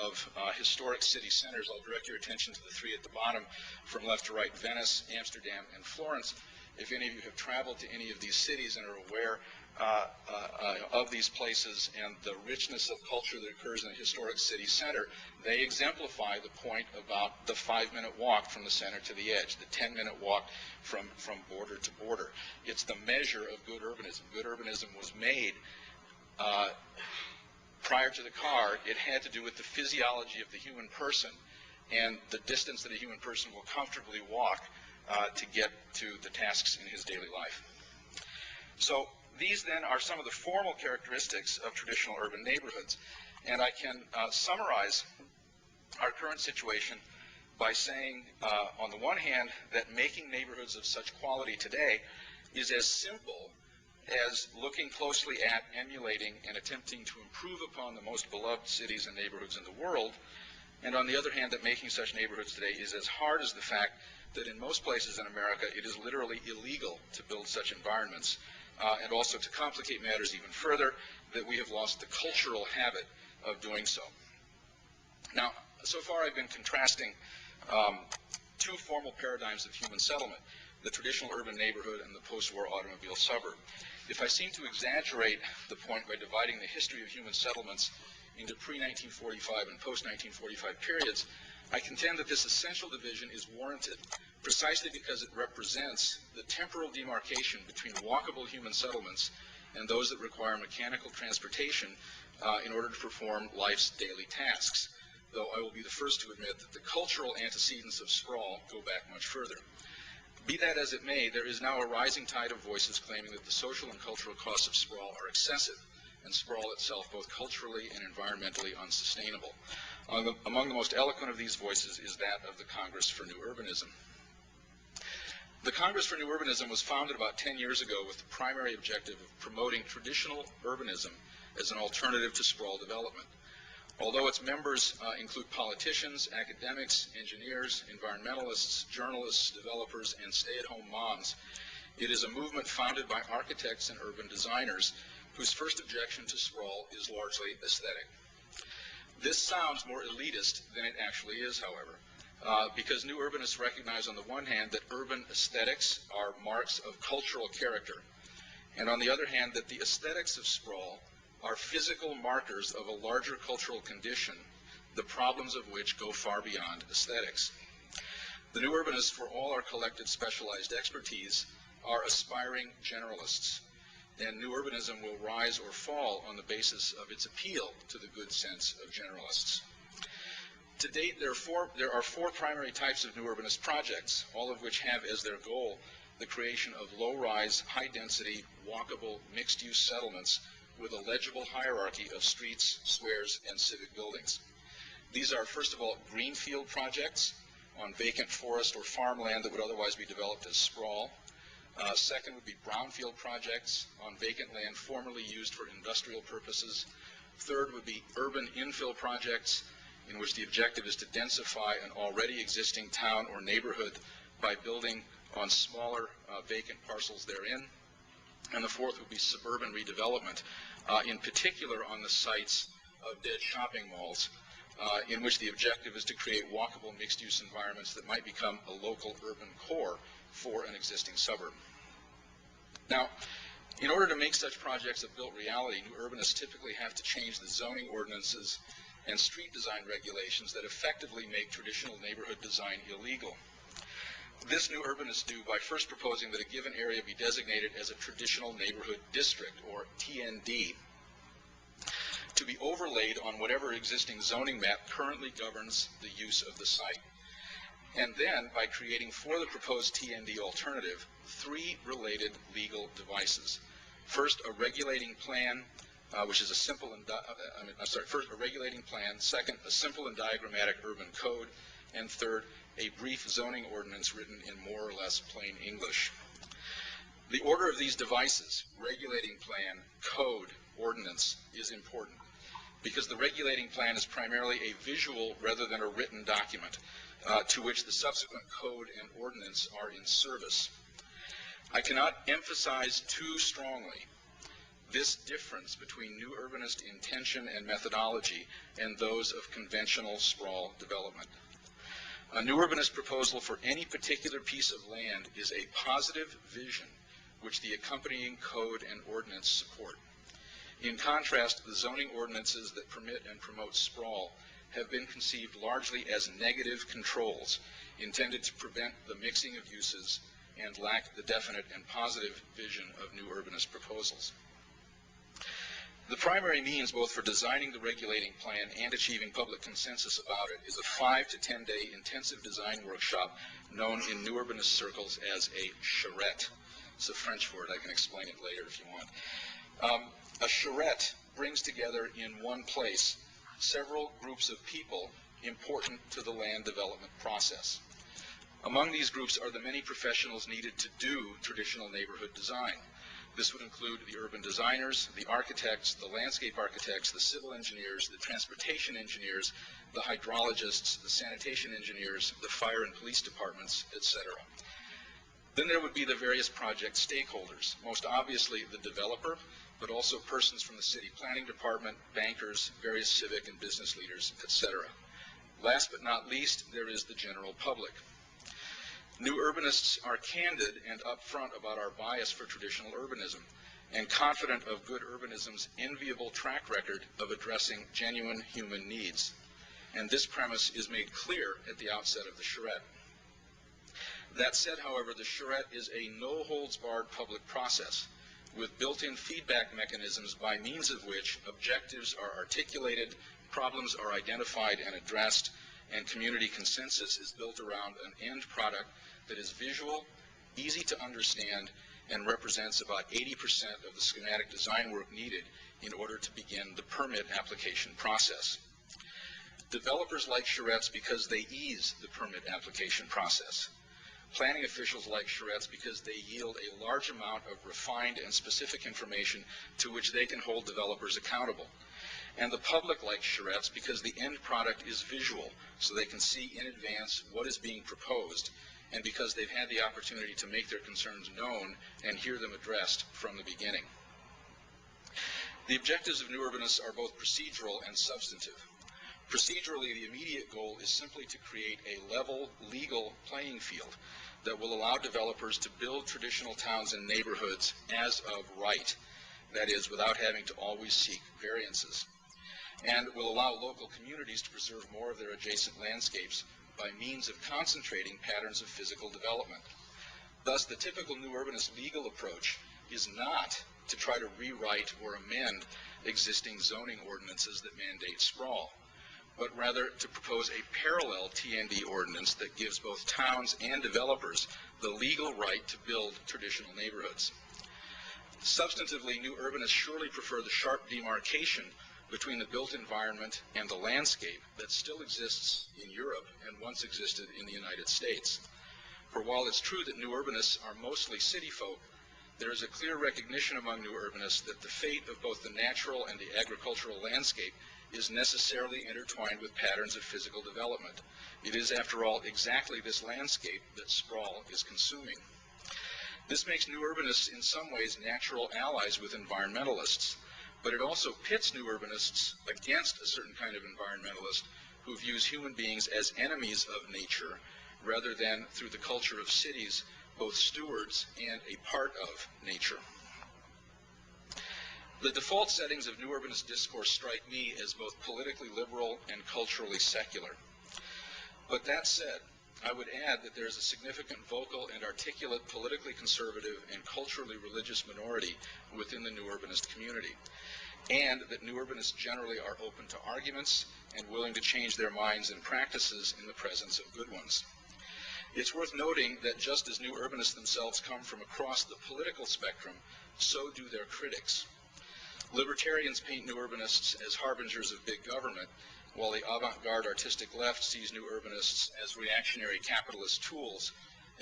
of historic city centers. I'll direct your attention to the three at the bottom from left to right: Venice, Amsterdam, and Florence. If any of you have traveled to any of these cities and are aware of these places and the richness of culture that occurs in a historic city center, they exemplify the point about the 5-minute walk from the center to the edge, the 10-minute walk from border to border. It's the measure of good urbanism. Good urbanism was made prior to the car. It had to do with the physiology of the human person and the distance that a human person will comfortably walk to get to the tasks in his daily life. So these then are some of the formal characteristics of traditional urban neighborhoods. And I can summarize our current situation by saying, on the one hand, that making neighborhoods of such quality today is as simple as looking closely at, emulating, and attempting to improve upon the most beloved cities and neighborhoods in the world. And on the other hand, that making such neighborhoods today is as hard as the fact that in most places in America it is literally illegal to build such environments. And also, to complicate matters even further, that we have lost the cultural habit of doing so. Now, so far I've been contrasting two formal paradigms of human settlement, the traditional urban neighborhood and the post-war automobile suburb. If I seem to exaggerate the point by dividing the history of human settlements into pre-1945 and post-1945 periods, I contend that this essential division is warranted precisely because it represents the temporal demarcation between walkable human settlements and those that require mechanical transportation in order to perform life's daily tasks, though I will be the first to admit that the cultural antecedents of sprawl go back much further. Be that as it may, there is now a rising tide of voices claiming that the social and cultural costs of sprawl are excessive, and sprawl itself both culturally and environmentally unsustainable. Among the most eloquent of these voices is that of the Congress for New Urbanism. The Congress for New Urbanism was founded about 10 years ago with the primary objective of promoting traditional urbanism as an alternative to sprawl development. Although its members include politicians, academics, engineers, environmentalists, journalists, developers, and stay-at-home moms, it is a movement founded by architects and urban designers whose first objection to sprawl is largely aesthetic. This sounds more elitist than it actually is, however, because new urbanists recognize on the one hand that urban aesthetics are marks of cultural character, and on the other hand that the aesthetics of sprawl are physical markers of a larger cultural condition, the problems of which go far beyond aesthetics. The new urbanists, for all our collective specialized expertise, are aspiring generalists, and new urbanism will rise or fall on the basis of its appeal to the good sense of generalists. To date, there are four primary types of new urbanist projects, all of which have as their goal the creation of low-rise, high-density, walkable, mixed-use settlements with a legible hierarchy of streets, squares, and civic buildings. These are, first of all, greenfield projects on vacant forest or farmland that would otherwise be developed as sprawl. Second would be brownfield projects on vacant land formerly used for industrial purposes. Third would be urban infill projects in which the objective is to densify an already existing town or neighborhood by building on smaller vacant parcels therein. And the fourth would be suburban redevelopment, in particular on the sites of dead shopping malls, in which the objective is to create walkable mixed-use environments that might become a local urban core for an existing suburb. Now, in order to make such projects a built reality, new urbanists typically have to change the zoning ordinances and street design regulations that effectively make traditional neighborhood design illegal. This new urbanists do by first proposing that a given area be designated as a traditional neighborhood district, or TND, to be overlaid on whatever existing zoning map currently governs the use of the site. And then, by creating for the proposed TND alternative, three related legal devices. First, a regulating plan, which is a simple and first, a regulating plan. Second, a simple and diagrammatic urban code. And third, a brief zoning ordinance written in more or less plain English. The order of these devices, regulating plan, code, ordinance, is important because the regulating plan is primarily a visual rather than a written document to which the subsequent code and ordinance are in service. I cannot emphasize too strongly this difference between new urbanist intention and methodology and those of conventional sprawl development. A new urbanist proposal for any particular piece of land is a positive vision which the accompanying code and ordinance support. In contrast, the zoning ordinances that permit and promote sprawl have been conceived largely as negative controls intended to prevent the mixing of uses and lack the definite and positive vision of new urbanist proposals. The primary means both for designing the regulating plan and achieving public consensus about it is a 5 to 10 day intensive design workshop known in new urbanist circles as a charrette. It's a French word. I can explain it later if you want. A charrette brings together in one place several groups of people important to the land development process. Among these groups are the many professionals needed to do traditional neighborhood design. This would include the urban designers, the architects, the landscape architects, the civil engineers, the transportation engineers, the hydrologists, the sanitation engineers, the fire and police departments, etc. Then there would be the various project stakeholders, most obviously the developer, but also persons from the city planning department, bankers, various civic and business leaders, etc. Last but not least, there is the general public. New urbanists are candid and upfront about our bias for traditional urbanism, and confident of good urbanism's enviable track record of addressing genuine human needs. And this premise is made clear at the outset of the charrette. That said, however, the charrette is a no-holds-barred public process, with built-in feedback mechanisms by means of which objectives are articulated, problems are identified and addressed, and community consensus is built around an end product that is visual, easy to understand, and represents about 80% of the schematic design work needed in order to begin the permit application process. Developers like charrettes because they ease the permit application process. Planning officials like charrettes because they yield a large amount of refined and specific information to which they can hold developers accountable. And the public likes charrettes because the end product is visual, so they can see in advance what is being proposed, and because they've had the opportunity to make their concerns known and hear them addressed from the beginning. The objectives of New Urbanists are both procedural and substantive. Procedurally, the immediate goal is simply to create a level, legal playing field that will allow developers to build traditional towns and neighborhoods as of right, that is, without having to always seek variances, and will allow local communities to preserve more of their adjacent landscapes by means of concentrating patterns of physical development. Thus, the typical New Urbanist legal approach is not to try to rewrite or amend existing zoning ordinances that mandate sprawl, but rather to propose a parallel TND ordinance that gives both towns and developers the legal right to build traditional neighborhoods. Substantively, New Urbanists surely prefer the sharp demarcation between the built environment and the landscape that still exists in Europe and once existed in the United States. For while it's true that New Urbanists are mostly city folk, there is a clear recognition among New Urbanists that the fate of both the natural and the agricultural landscape is necessarily intertwined with patterns of physical development. It is, after all, exactly this landscape that sprawl is consuming. This makes New Urbanists in some ways natural allies with environmentalists, but it also pits New Urbanists against a certain kind of environmentalist who views human beings as enemies of nature rather than, through the culture of cities, both stewards and a part of nature. The default settings of New Urbanist discourse strike me as both politically liberal and culturally secular. But that said, I would add that there is a significant vocal and articulate politically conservative and culturally religious minority within the New Urbanist community, and that New Urbanists generally are open to arguments and willing to change their minds and practices in the presence of good ones. It's worth noting that just as New Urbanists themselves come from across the political spectrum, so do their critics. Libertarians paint New Urbanists as harbingers of big government, while the avant-garde artistic left sees New Urbanists as reactionary capitalist tools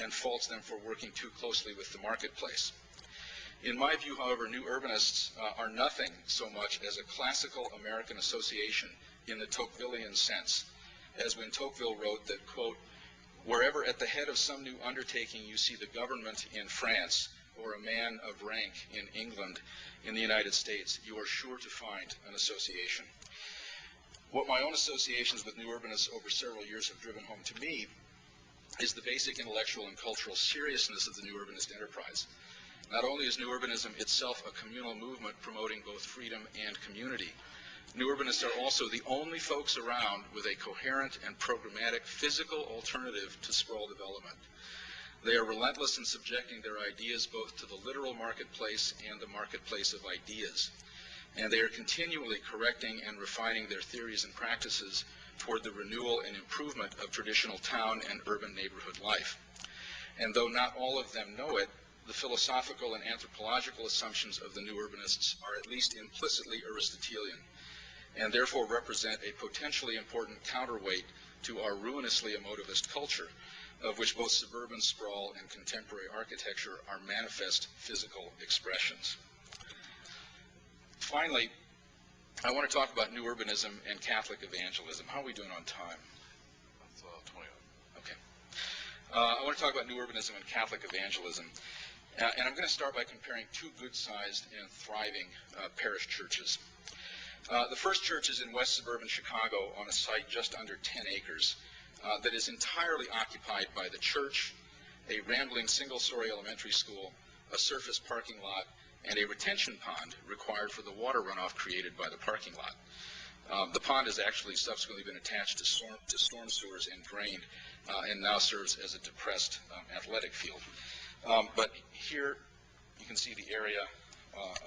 and faults them for working too closely with the marketplace. In my view, however, New Urbanists are nothing so much as a classical American association in the Tocquevillian sense, as when Tocqueville wrote that, quote, "Wherever at the head of some new undertaking you see the government in France, or a man of rank in England, in the United States, you are sure to find an association." What my own associations with New Urbanists over several years have driven home to me is the basic intellectual and cultural seriousness of the New Urbanist enterprise. Not only is New Urbanism itself a communal movement promoting both freedom and community, New Urbanists are also the only folks around with a coherent and programmatic physical alternative to sprawl development. They are relentless in subjecting their ideas both to the literal marketplace and the marketplace of ideas. And they are continually correcting and refining their theories and practices toward the renewal and improvement of traditional town and urban neighborhood life. And though not all of them know it, the philosophical and anthropological assumptions of the New Urbanists are at least implicitly Aristotelian, and therefore represent a potentially important counterweight to our ruinously emotivist culture, of which both suburban sprawl and contemporary architecture are manifest physical expressions. Finally, I want to talk about New Urbanism and Catholic evangelism. How are we doing on time? That's 20. Okay. I want to talk about New Urbanism and Catholic Evangelism. And I'm going to start by comparing two good-sized and thriving parish churches. The first church is in west suburban Chicago on a site just under 10 acres that is entirely occupied by the church, a rambling single-story elementary school, a surface parking lot, and a retention pond required for the water runoff created by the parking lot. The pond has actually subsequently been attached to storm sewers and drained, and now serves as a depressed athletic field. But here you can see the area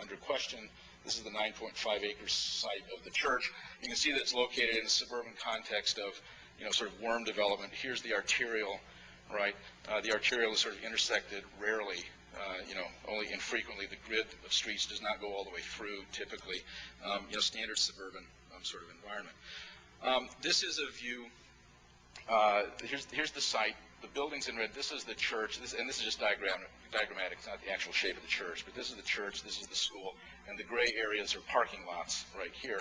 under question. This is the 9.5 acre site of the church. You can see that it's located in a suburban context of, sort of worm development. Here's the arterial, right? The arterial is sort of intersected rarely, only infrequently. The grid of streets does not go all the way through typically, standard suburban sort of environment. This is a view. Here's the site. The building's in red. This is the church, and this is just diagrammatic. It's not the actual shape of the church, but this is the church, this is the school, and the gray areas are parking lots right here.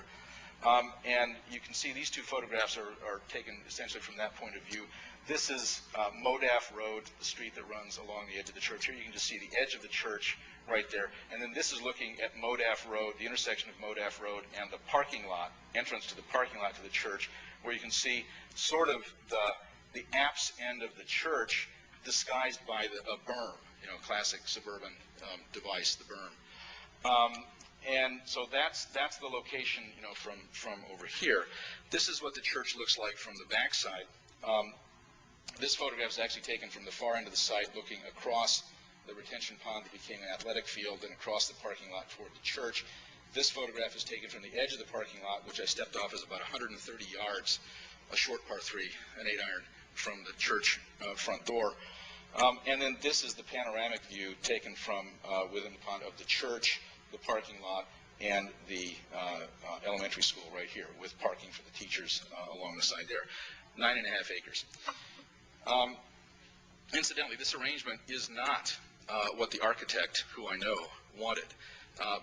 And you can see these two photographs are taken essentially from that point of view. This is Modaff Road, the street that runs along the edge of the church. Here you can just see the edge of the church right there. And then this is looking at Modaff Road, the intersection of Modaff Road and the parking lot, entrance to the parking lot to the church, where you can see sort of the apse end of the church disguised by a berm, classic suburban device, the berm. And so that's the location, from over here. This is what the church looks like from the backside. This photograph is actually taken from the far end of the site, looking across the retention pond that became an athletic field and across the parking lot toward the church. This photograph is taken from the edge of the parking lot, which I stepped off is about 130 yards, a short par 3, an 8-iron from the church front door. And then this is the panoramic view taken from within the pond of the church, the parking lot, and the elementary school right here, with parking for the teachers along the side there. 9.5 acres. Incidentally, this arrangement is not what the architect, who I know, wanted,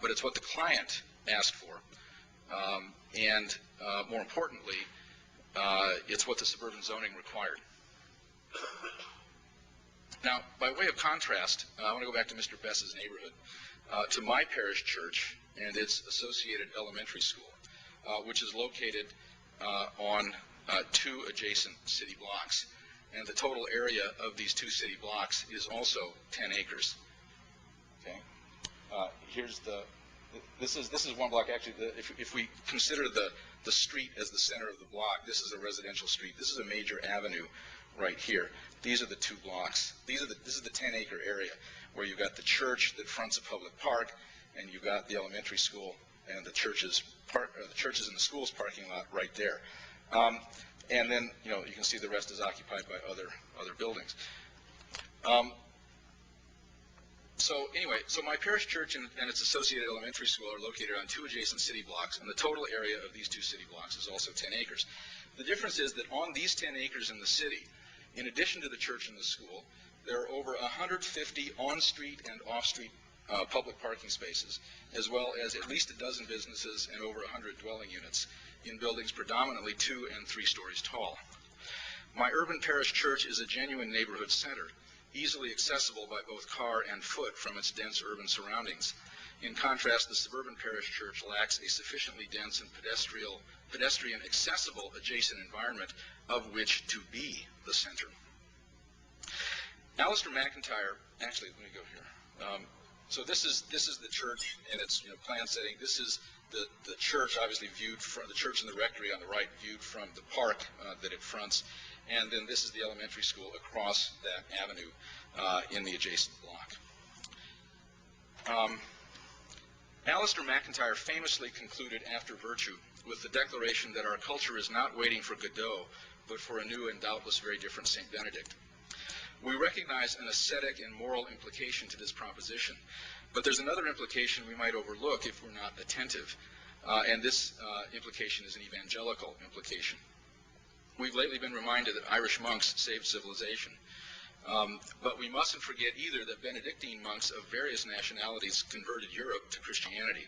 but it's what the client asked for. And more importantly, it's what the suburban zoning required. Now, by way of contrast, I want to go back to Mr. Bess's neighborhood, to my parish church and its associated elementary school, which is located on 2 adjacent city blocks. And the total area of these 2 city blocks is also 10 acres. Okay. This is one block. Actually, if we consider the street as the center of the block, this is a residential street. This is a major avenue right here. These are the 2 blocks. This is the 10-acre area where you've got the church that fronts a public park, and you've got the elementary school and the churches and the school's parking lot right there. And then you can see the rest is occupied by other buildings. So anyway, my parish church and its associated elementary school are located on 2 adjacent city blocks, and the total area of these 2 city blocks is also 10 acres. The difference is that on these 10 acres in the city, in addition to the church and the school, there are over 150 on-street and off-street public parking spaces, as well as at least a dozen businesses and over 100 dwelling units in buildings predominantly 2 and 3 stories tall. My urban parish church is a genuine neighborhood center, easily accessible by both car and foot from its dense urban surroundings. In contrast, the suburban parish church lacks a sufficiently dense and pedestrian accessible adjacent environment of which to be the center. Alistair McIntyre, actually, let me go here. So this is the church in its plan setting. This is the church, obviously viewed from the church and the rectory on the right, viewed from the park that it fronts, and then this is the elementary school across that avenue in the adjacent block. Alistair McIntyre famously concluded After Virtue with the declaration that our culture is not waiting for Godot, but for a new and doubtless very different St. Benedict. We recognize an aesthetic and moral implication to this proposition, but there's another implication we might overlook if we're not attentive, and this implication is an evangelical implication. We've lately been reminded that Irish monks saved civilization, but we mustn't forget either that Benedictine monks of various nationalities converted Europe to Christianity.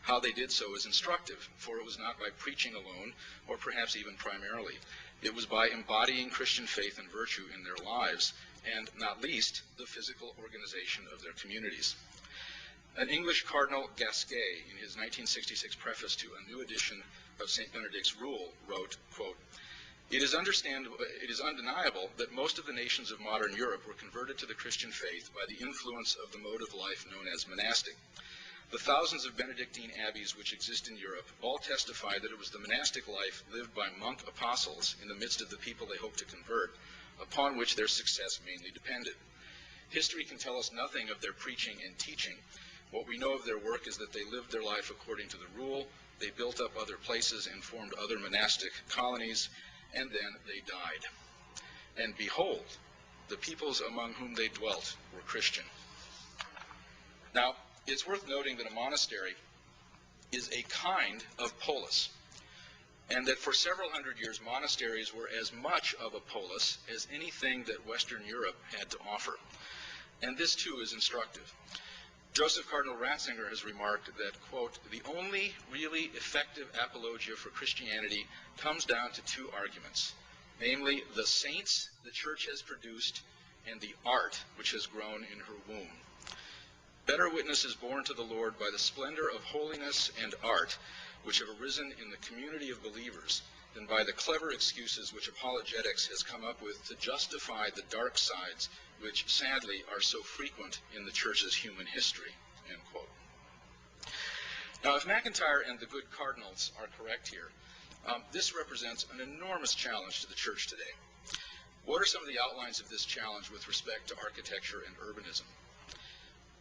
How they did so is instructive, for it was not by preaching alone, or perhaps even primarily, It was by embodying Christian faith and virtue in their lives, and not least, the physical organization of their communities. An English Cardinal Gasquet, in his 1966 preface to a new edition of St. Benedict's Rule, wrote, quote, it is undeniable that most of the nations of modern Europe were converted to the Christian faith by the influence of the mode of life known as monastic. The thousands of Benedictine abbeys which exist in Europe all testify that it was the monastic life lived by monk apostles in the midst of the people they hoped to convert, upon which their success mainly depended. History can tell us nothing of their preaching and teaching. What we know of their work is that they lived their life according to the rule, they built up other places and formed other monastic colonies, and then they died. And behold, the peoples among whom they dwelt were Christian. Now, it's worth noting that a monastery is a kind of polis, and that for several hundred years monasteries were as much of a polis as anything that Western Europe had to offer. And this too is instructive. Joseph Cardinal Ratzinger has remarked that, quote, the only really effective apologia for Christianity comes down to two arguments, namely the saints the church has produced and the art which has grown in her womb. Better witness is borne to the Lord by the splendor of holiness and art which have arisen in the community of believers than by the clever excuses which apologetics has come up with to justify the dark sides which sadly are so frequent in the church's human history, end quote. Now, if MacIntyre and the good cardinals are correct here, this represents an enormous challenge to the church today. What are some of the outlines of this challenge with respect to architecture and urbanism?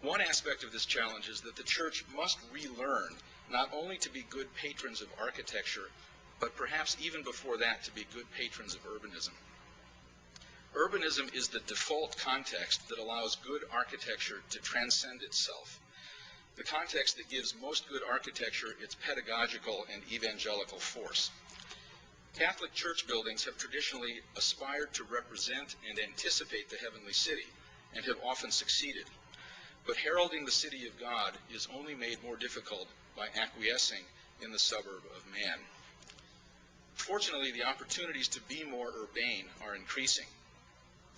One aspect of this challenge is that the church must relearn not only to be good patrons of architecture, but perhaps even before that to be good patrons of urbanism. Urbanism is the default context that allows good architecture to transcend itself, the context that gives most good architecture its pedagogical and evangelical force. Catholic church buildings have traditionally aspired to represent and anticipate the heavenly city, and have often succeeded. But heralding the city of God is only made more difficult by acquiescing in the suburb of man. Fortunately, the opportunities to be more urbane are increasing.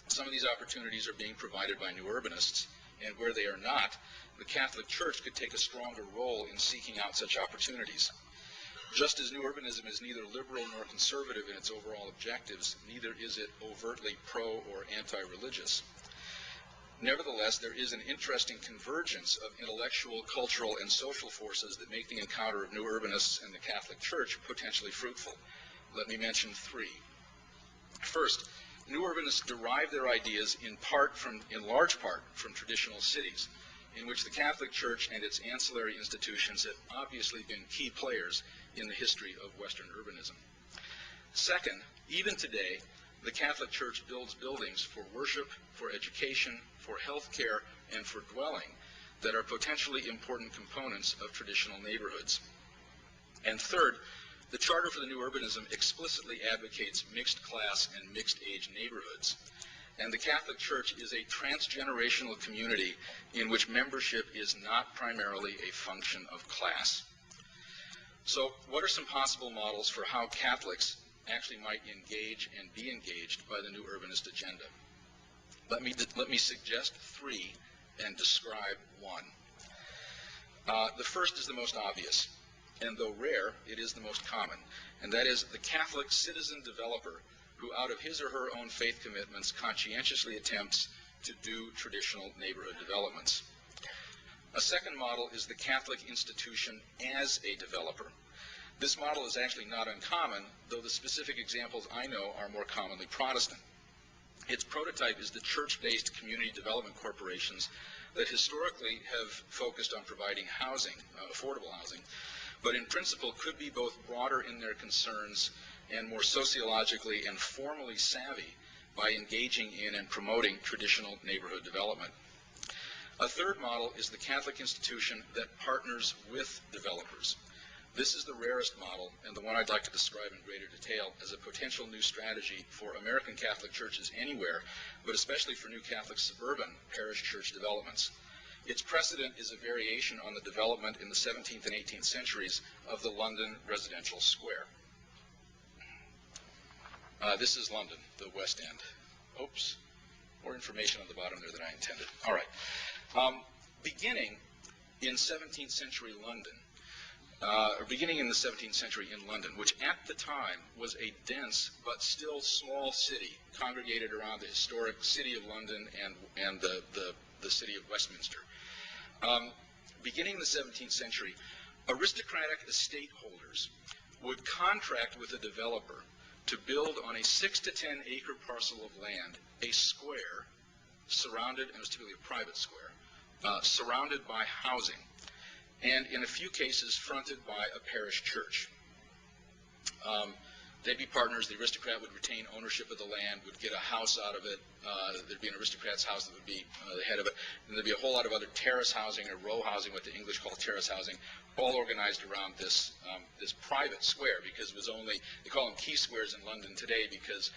Some of these opportunities are being provided by new urbanists, and where they are not, the Catholic Church could take a stronger role in seeking out such opportunities. Just as new urbanism is neither liberal nor conservative in its overall objectives, neither is it overtly pro or anti-religious. Nevertheless, there is an interesting convergence of intellectual, cultural, and social forces that make the encounter of new urbanists and the Catholic Church potentially fruitful. Let me mention three. First, new urbanists derive their ideas in large part from traditional cities, in which the Catholic Church and its ancillary institutions have obviously been key players in the history of Western urbanism. Second, even today, the Catholic Church builds buildings for worship, for education, for health care, and for dwelling that are potentially important components of traditional neighborhoods. And third, the Charter for the New Urbanism explicitly advocates mixed class and mixed age neighborhoods. And the Catholic Church is a transgenerational community in which membership is not primarily a function of class. So what are some possible models for how Catholics actually might engage and be engaged by the new urbanist agenda? Let me suggest three and describe one. The first is the most obvious, and though rare, it is the most common, and that is the Catholic citizen developer who, out of his or her own faith commitments, conscientiously attempts to do traditional neighborhood developments. A second model is the Catholic institution as a developer. This model is actually not uncommon, though the specific examples I know are more commonly Protestant. Its prototype is the church-based community development corporations that historically have focused on providing housing, affordable housing, but in principle could be both broader in their concerns and more sociologically and formally savvy by engaging in and promoting traditional neighborhood development. A third model is the Catholic institution that partners with developers. This is the rarest model, and the one I'd like to describe in greater detail as a potential new strategy for American Catholic churches anywhere, but especially for new Catholic suburban parish church developments. Its precedent is a variation on the development in the 17th and 18th centuries of the London residential square. This is London, the West End. Oops, more information on the bottom there than I intended. All right. Beginning in 17th century London, or beginning in the 17th century in London, which at the time was a dense but still small city congregated around the historic city of London and the city of Westminster. Beginning in the 17th century, aristocratic estate holders would contract with a developer to build on a 6 to 10 acre parcel of land a square surrounded, and it was typically a private square, surrounded by housing, and in a few cases fronted by a parish church. They'd be partners. The aristocrat would retain ownership of the land, would get a house out of it. There'd be an aristocrat's house that would be the head of it. And there'd be a whole lot of other terrace housing or row housing, what the English call terrace housing, all organized around this private square, because it was only, they call them key squares in London today because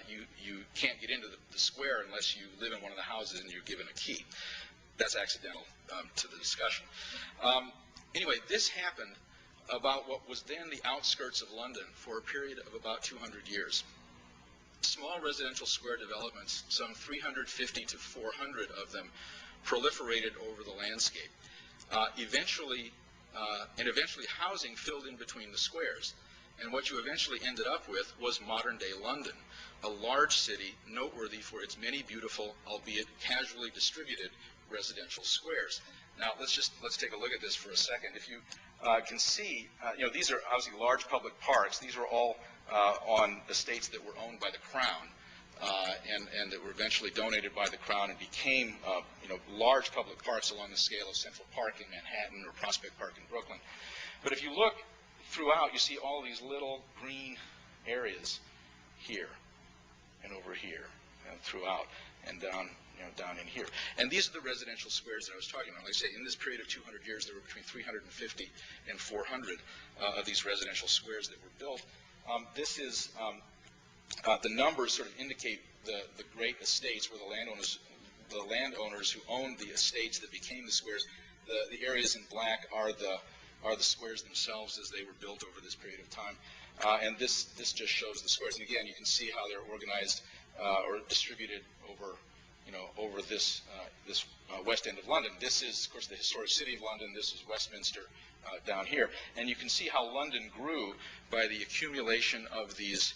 you can't get into the square unless you live in one of the houses and you're given a key. That's accidental to the discussion. Anyway, this happened about what was then the outskirts of London for a period of about 200 years. Small residential square developments, some 350 to 400 of them, proliferated over the landscape. Eventually housing filled in between the squares. And what you eventually ended up with was modern-day London, a large city noteworthy for its many beautiful, albeit casually distributed, residential squares. Now let's take a look at this for a second. If you can see, these are obviously large public parks. These were all on estates that were owned by the Crown, and that were eventually donated by the Crown and became large public parks along the scale of Central Park in Manhattan or Prospect Park in Brooklyn. But if you look throughout, you see all these little green areas here and over here and throughout and down in here. And these are the residential squares that I was talking about. Like I say, in this period of 200 years, there were between 350 and 400 of these residential squares that were built. This is the numbers sort of indicate the great estates where the landowners who owned the estates that became the squares. The areas in black are the squares themselves as they were built over this period of time. And this just shows the squares. And again, you can see how they're organized or distributed over this west end of London. This is, of course, the historic city of London. This is Westminster down here. And you can see how London grew by the accumulation of these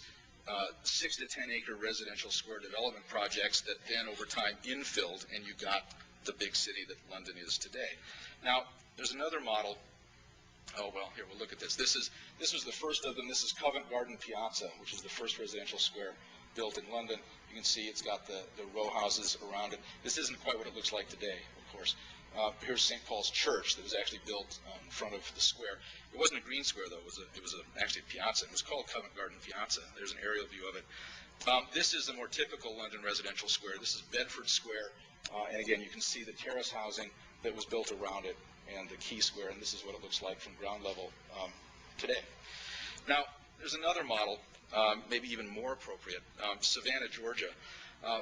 6 to 10 acre residential square development projects that then over time infilled, and you got the big city that London is today. Now, there's another model. Oh, well, here, we'll look at this. This was the first of them. This is Covent Garden Piazza, which is the first residential square built in London. You can see it's got the row houses around it. This isn't quite what it looks like today, of course. Here's St. Paul's Church that was actually built in front of the square. It wasn't a green square, though. It was actually a piazza. It was called Covent Garden Piazza. There's an aerial view of it. This is the more typical London residential square. This is Bedford Square. And again, you can see the terrace housing that was built around it and the key square. And this is what it looks like from ground level today. Now, there's another model, maybe even more appropriate, Savannah, Georgia,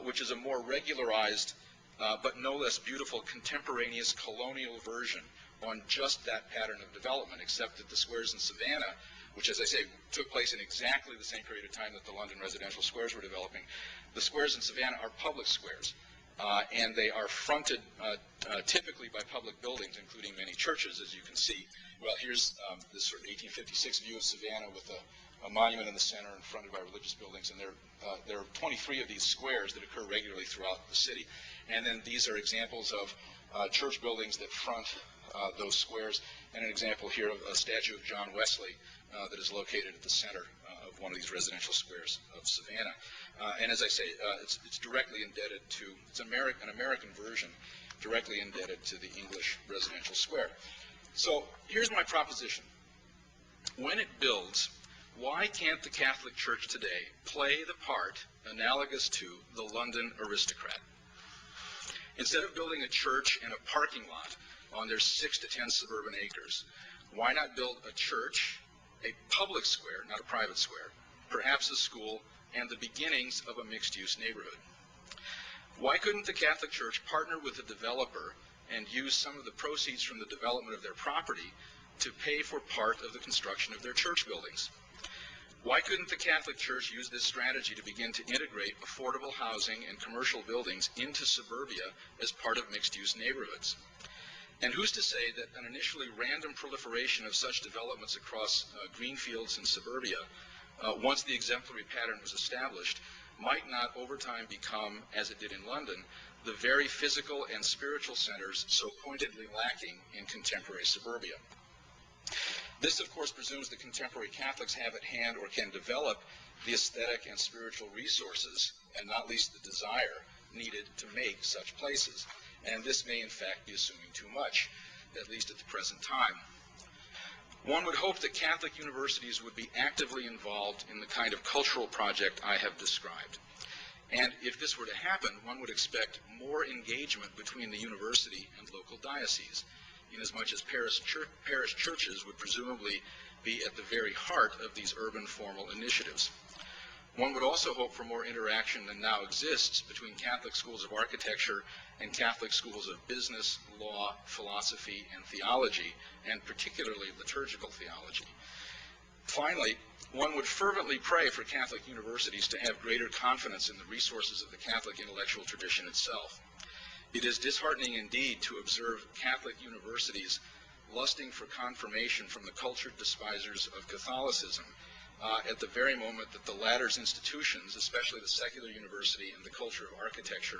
which is a more regularized but no less beautiful contemporaneous colonial version on just that pattern of development, except that the squares in Savannah, which, as I say, took place in exactly the same period of time that the London residential squares were developing, the squares in Savannah are public squares, and they are fronted typically by public buildings, including many churches, as you can see. Well, here's this sort of 1856 view of Savannah with a monument in the center and fronted by religious buildings, and there are 23 of these squares that occur regularly throughout the city. And then these are examples of church buildings that front those squares, and an example here of a statue of John Wesley that is located at the center of one of these residential squares of Savannah. And as I say, it's directly indebted to, it's an American version, directly indebted to the English residential square. So here's my proposition. When it builds, why can't the Catholic Church today play the part analogous to the London aristocrat? Instead of building a church and a parking lot on their 6 to 10 suburban acres, why not build a church, a public square, not a private square, perhaps a school, and the beginnings of a mixed-use neighborhood? Why couldn't the Catholic Church partner with a developer and use some of the proceeds from the development of their property to pay for part of the construction of their church buildings? Why couldn't the Catholic Church use this strategy to begin to integrate affordable housing and commercial buildings into suburbia as part of mixed-use neighborhoods? And who's to say that an initially random proliferation of such developments across greenfields and suburbia, once the exemplary pattern was established, might not over time become, as it did in London, the very physical and spiritual centers so pointedly lacking in contemporary suburbia? This, of course, presumes that contemporary Catholics have at hand or can develop the aesthetic and spiritual resources, and not least the desire, needed to make such places. And this may, in fact, be assuming too much, at least at the present time. One would hope that Catholic universities would be actively involved in the kind of cultural project I have described. And if this were to happen, one would expect more engagement between the university and local dioceses, inasmuch as parish churches would presumably be at the very heart of these urban formal initiatives. One would also hope for more interaction than now exists between Catholic schools of architecture and Catholic schools of business, law, philosophy, and theology, and particularly liturgical theology. Finally, one would fervently pray for Catholic universities to have greater confidence in the resources of the Catholic intellectual tradition itself. It is disheartening indeed to observe Catholic universities lusting for confirmation from the cultured despisers of Catholicism at the very moment that the latter's institutions, especially the secular university and the culture of architecture,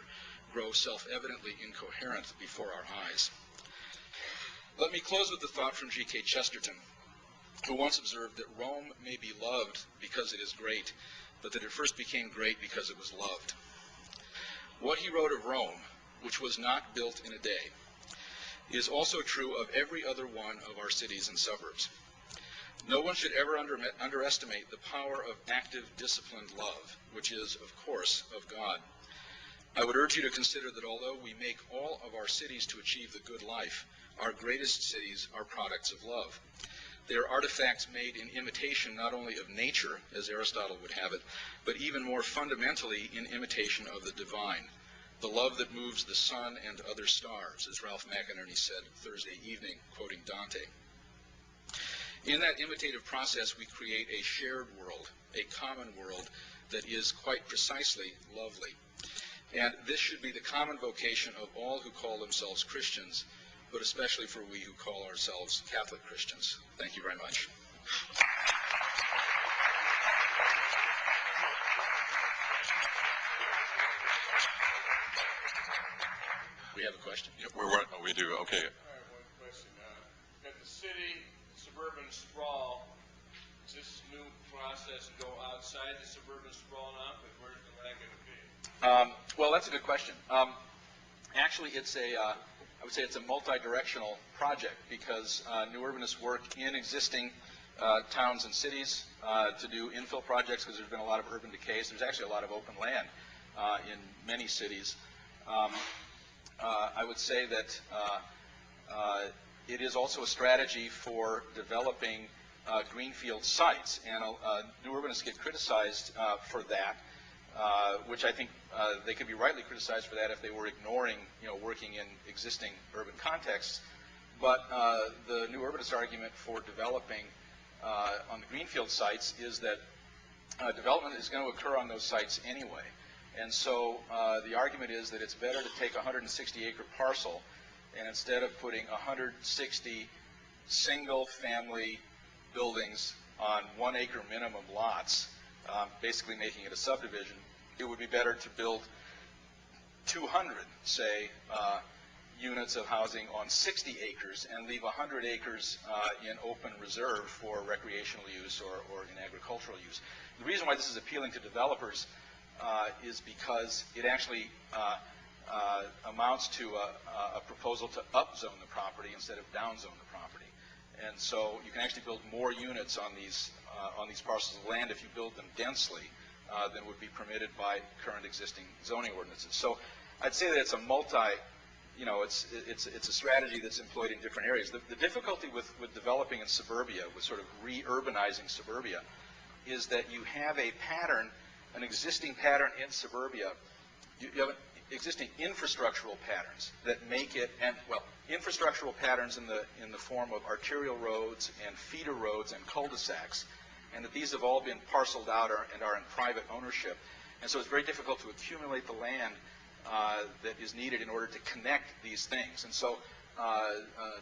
grow self-evidently incoherent before our eyes. Let me close with a thought from G.K. Chesterton, who once observed that Rome may be loved because it is great, but that it first became great because it was loved. What he wrote of Rome, which was not built in a day, is also true of every other one of our cities and suburbs. No one should ever underestimate the power of active, disciplined love, which is, of course, of God. I would urge you to consider that although we make all of our cities to achieve the good life, our greatest cities are products of love. They are artifacts made in imitation not only of nature, as Aristotle would have it, but even more fundamentally in imitation of the divine. The love that moves the sun and other stars, as Ralph McInerney said Thursday evening, quoting Dante. In that imitative process, we create a shared world, a common world that is quite precisely lovely. And this should be the common vocation of all who call themselves Christians, but especially for we who call ourselves Catholic Christians. Thank you very much. We have a question? Yeah, we do. Okay. I have one question. At the city suburban sprawl, does this new process go outside the suburban sprawl now? But where's the land going to be? Well, that's a good question. Actually, it's I would say it's a multi-directional project because New Urbanists work in existing towns and cities to do infill projects because there's been a lot of urban decay. So there's actually a lot of open land in many cities. I would say that it is also a strategy for developing greenfield sites, and New Urbanists get criticized for that, which I think they could be rightly criticized for that if they were ignoring, working in existing urban contexts. But the New Urbanist argument for developing on the greenfield sites is that development is going to occur on those sites anyway. And so the argument is that it's better to take a 160-acre parcel and instead of putting 160 single-family buildings on 1-acre minimum lots, basically making it a subdivision, it would be better to build 200, say, units of housing on 60 acres and leave 100 acres in open reserve for recreational use or in agricultural use. The reason why this is appealing to developers is because it actually amounts to a proposal to upzone the property instead of downzone the property. And so you can actually build more units on these parcels of land if you build them densely than would be permitted by current existing zoning ordinances. So I'd say that it's a it's a strategy that's employed in different areas. The difficulty with developing in suburbia, with sort of re-urbanizing suburbia, is that you have a pattern, an existing pattern in suburbia. You have existing infrastructural patterns that make it, and well, infrastructural patterns in the form of arterial roads and feeder roads and cul-de-sacs and that these have all been parceled out and are in private ownership. And so it's very difficult to accumulate the land that is needed in order to connect these things. And so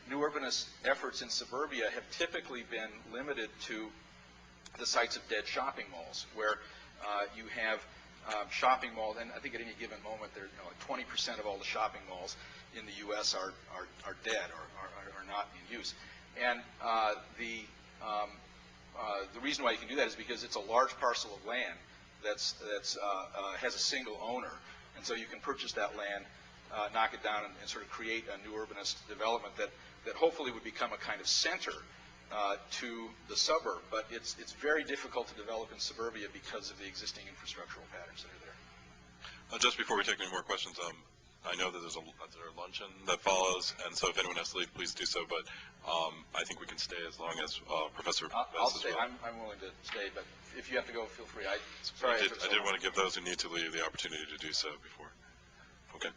New Urbanist efforts in suburbia have typically been limited to the sites of dead shopping malls, where you have shopping malls, and I think at any given moment, there, like 20% of all the shopping malls in the U.S. are dead or are not in use. And the reason why you can do that is because it's a large parcel of land that's has a single owner, and so you can purchase that land, knock it down, and sort of create a new urbanist development that hopefully would become a kind of center to the suburb. But it's very difficult to develop in suburbia because of the existing infrastructural patterns that are there. Just before we take any more questions, I know that there's a luncheon that follows, and so if anyone has to leave, please do so. But I think we can stay as long as Professor Bess I'll stay. well. I'm willing to stay, but if you have to go, feel free. I did want to give those who need to leave the opportunity to do so before. Okay.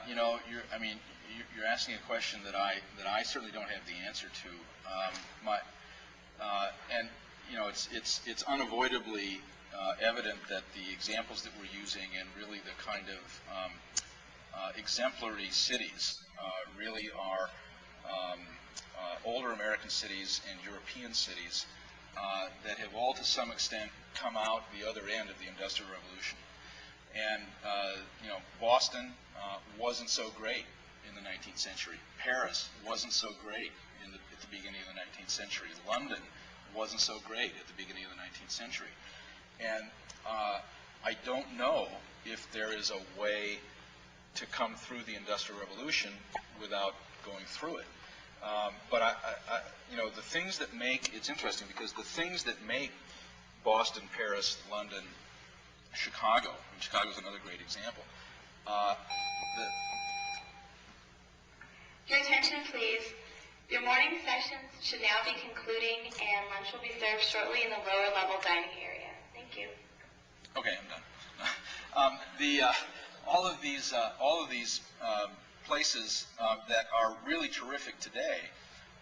You know, you're asking a question that I certainly don't have the answer to. And you know, it's unavoidably evident that the examples that we're using and really the kind of exemplary cities really are older American cities and European cities that have all to some extent come out the other end of the Industrial Revolution. And you know, Boston wasn't so great in the 19th century. Paris wasn't so great at the beginning of the 19th century. London wasn't so great at the beginning of the 19th century. And I don't know if there is a way to come through the Industrial Revolution without going through it. But you know, the things that make it's interesting because the things that make Boston, Paris, London, Chicago, and Chicago is another great example. Your attention, please. Your morning sessions should now be concluding, and lunch will be served shortly in the lower level dining area. Thank you. Okay, I'm done. All of these places that are really terrific today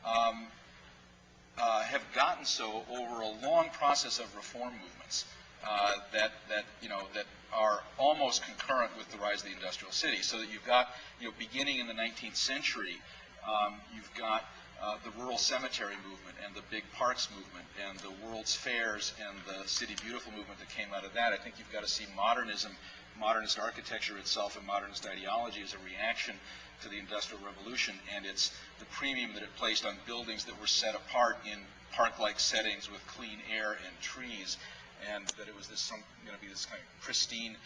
have gotten so over a long process of reform movements that are almost concurrent with the rise of the industrial city. So that you've got, beginning in the 19th century, you've got the rural cemetery movement and the big parks movement and the World's Fairs and the City Beautiful movement that came out of that. I think you've got to see modernism, modernist architecture itself, and modernist ideology as a reaction to the Industrial Revolution, and it's the premium that it placed on buildings that were set apart in park-like settings with clean air and trees, and that it was this going to be this kind of pristine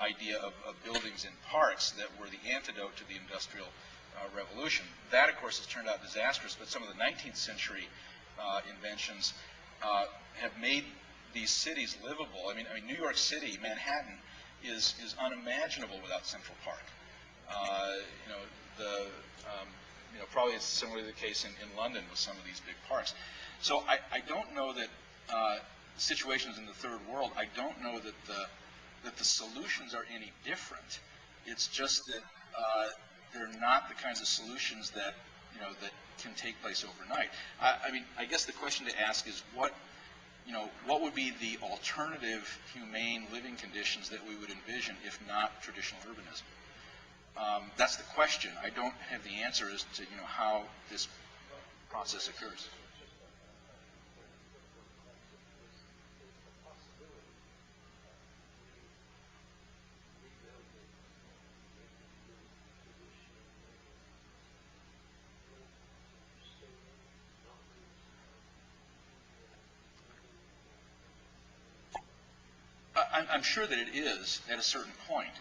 idea of buildings in parks that were the antidote to the Industrial Revolution. That, of course, has turned out disastrous, but some of the 19th century inventions have made these cities livable. I mean, New York City, Manhattan, is unimaginable without Central Park. Probably it's similarly the case in London with some of these big parks. So I don't know that situations in the third world, I don't know that the solutions are any different. It's just that they're not the kinds of solutions that that can take place overnight. I guess the question to ask is what would be the alternative humane living conditions that we would envision if not traditional urbanism? That's the question. I don't have the answer as to how this process occurs. I'm sure that it is at a certain point.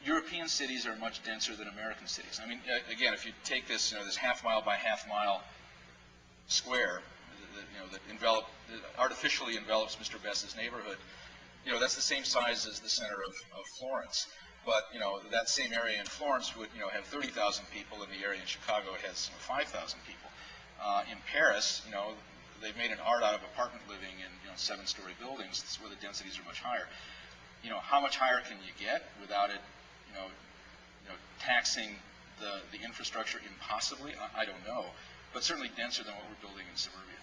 European cities are much denser than American cities. I mean, again, if you take this, this half-mile by half-mile square, that artificially envelops Mr. Bess's neighborhood, that's the same size as the center of Florence. But that same area in Florence would have 30,000 people, and the area in Chicago has 5,000 people. In Paris, they've made an art out of apartment living in 7-story buildings. That's where the densities are much higher. How much higher can you get without it, taxing the infrastructure impossibly? I don't know, but certainly denser than what we're building in suburbia.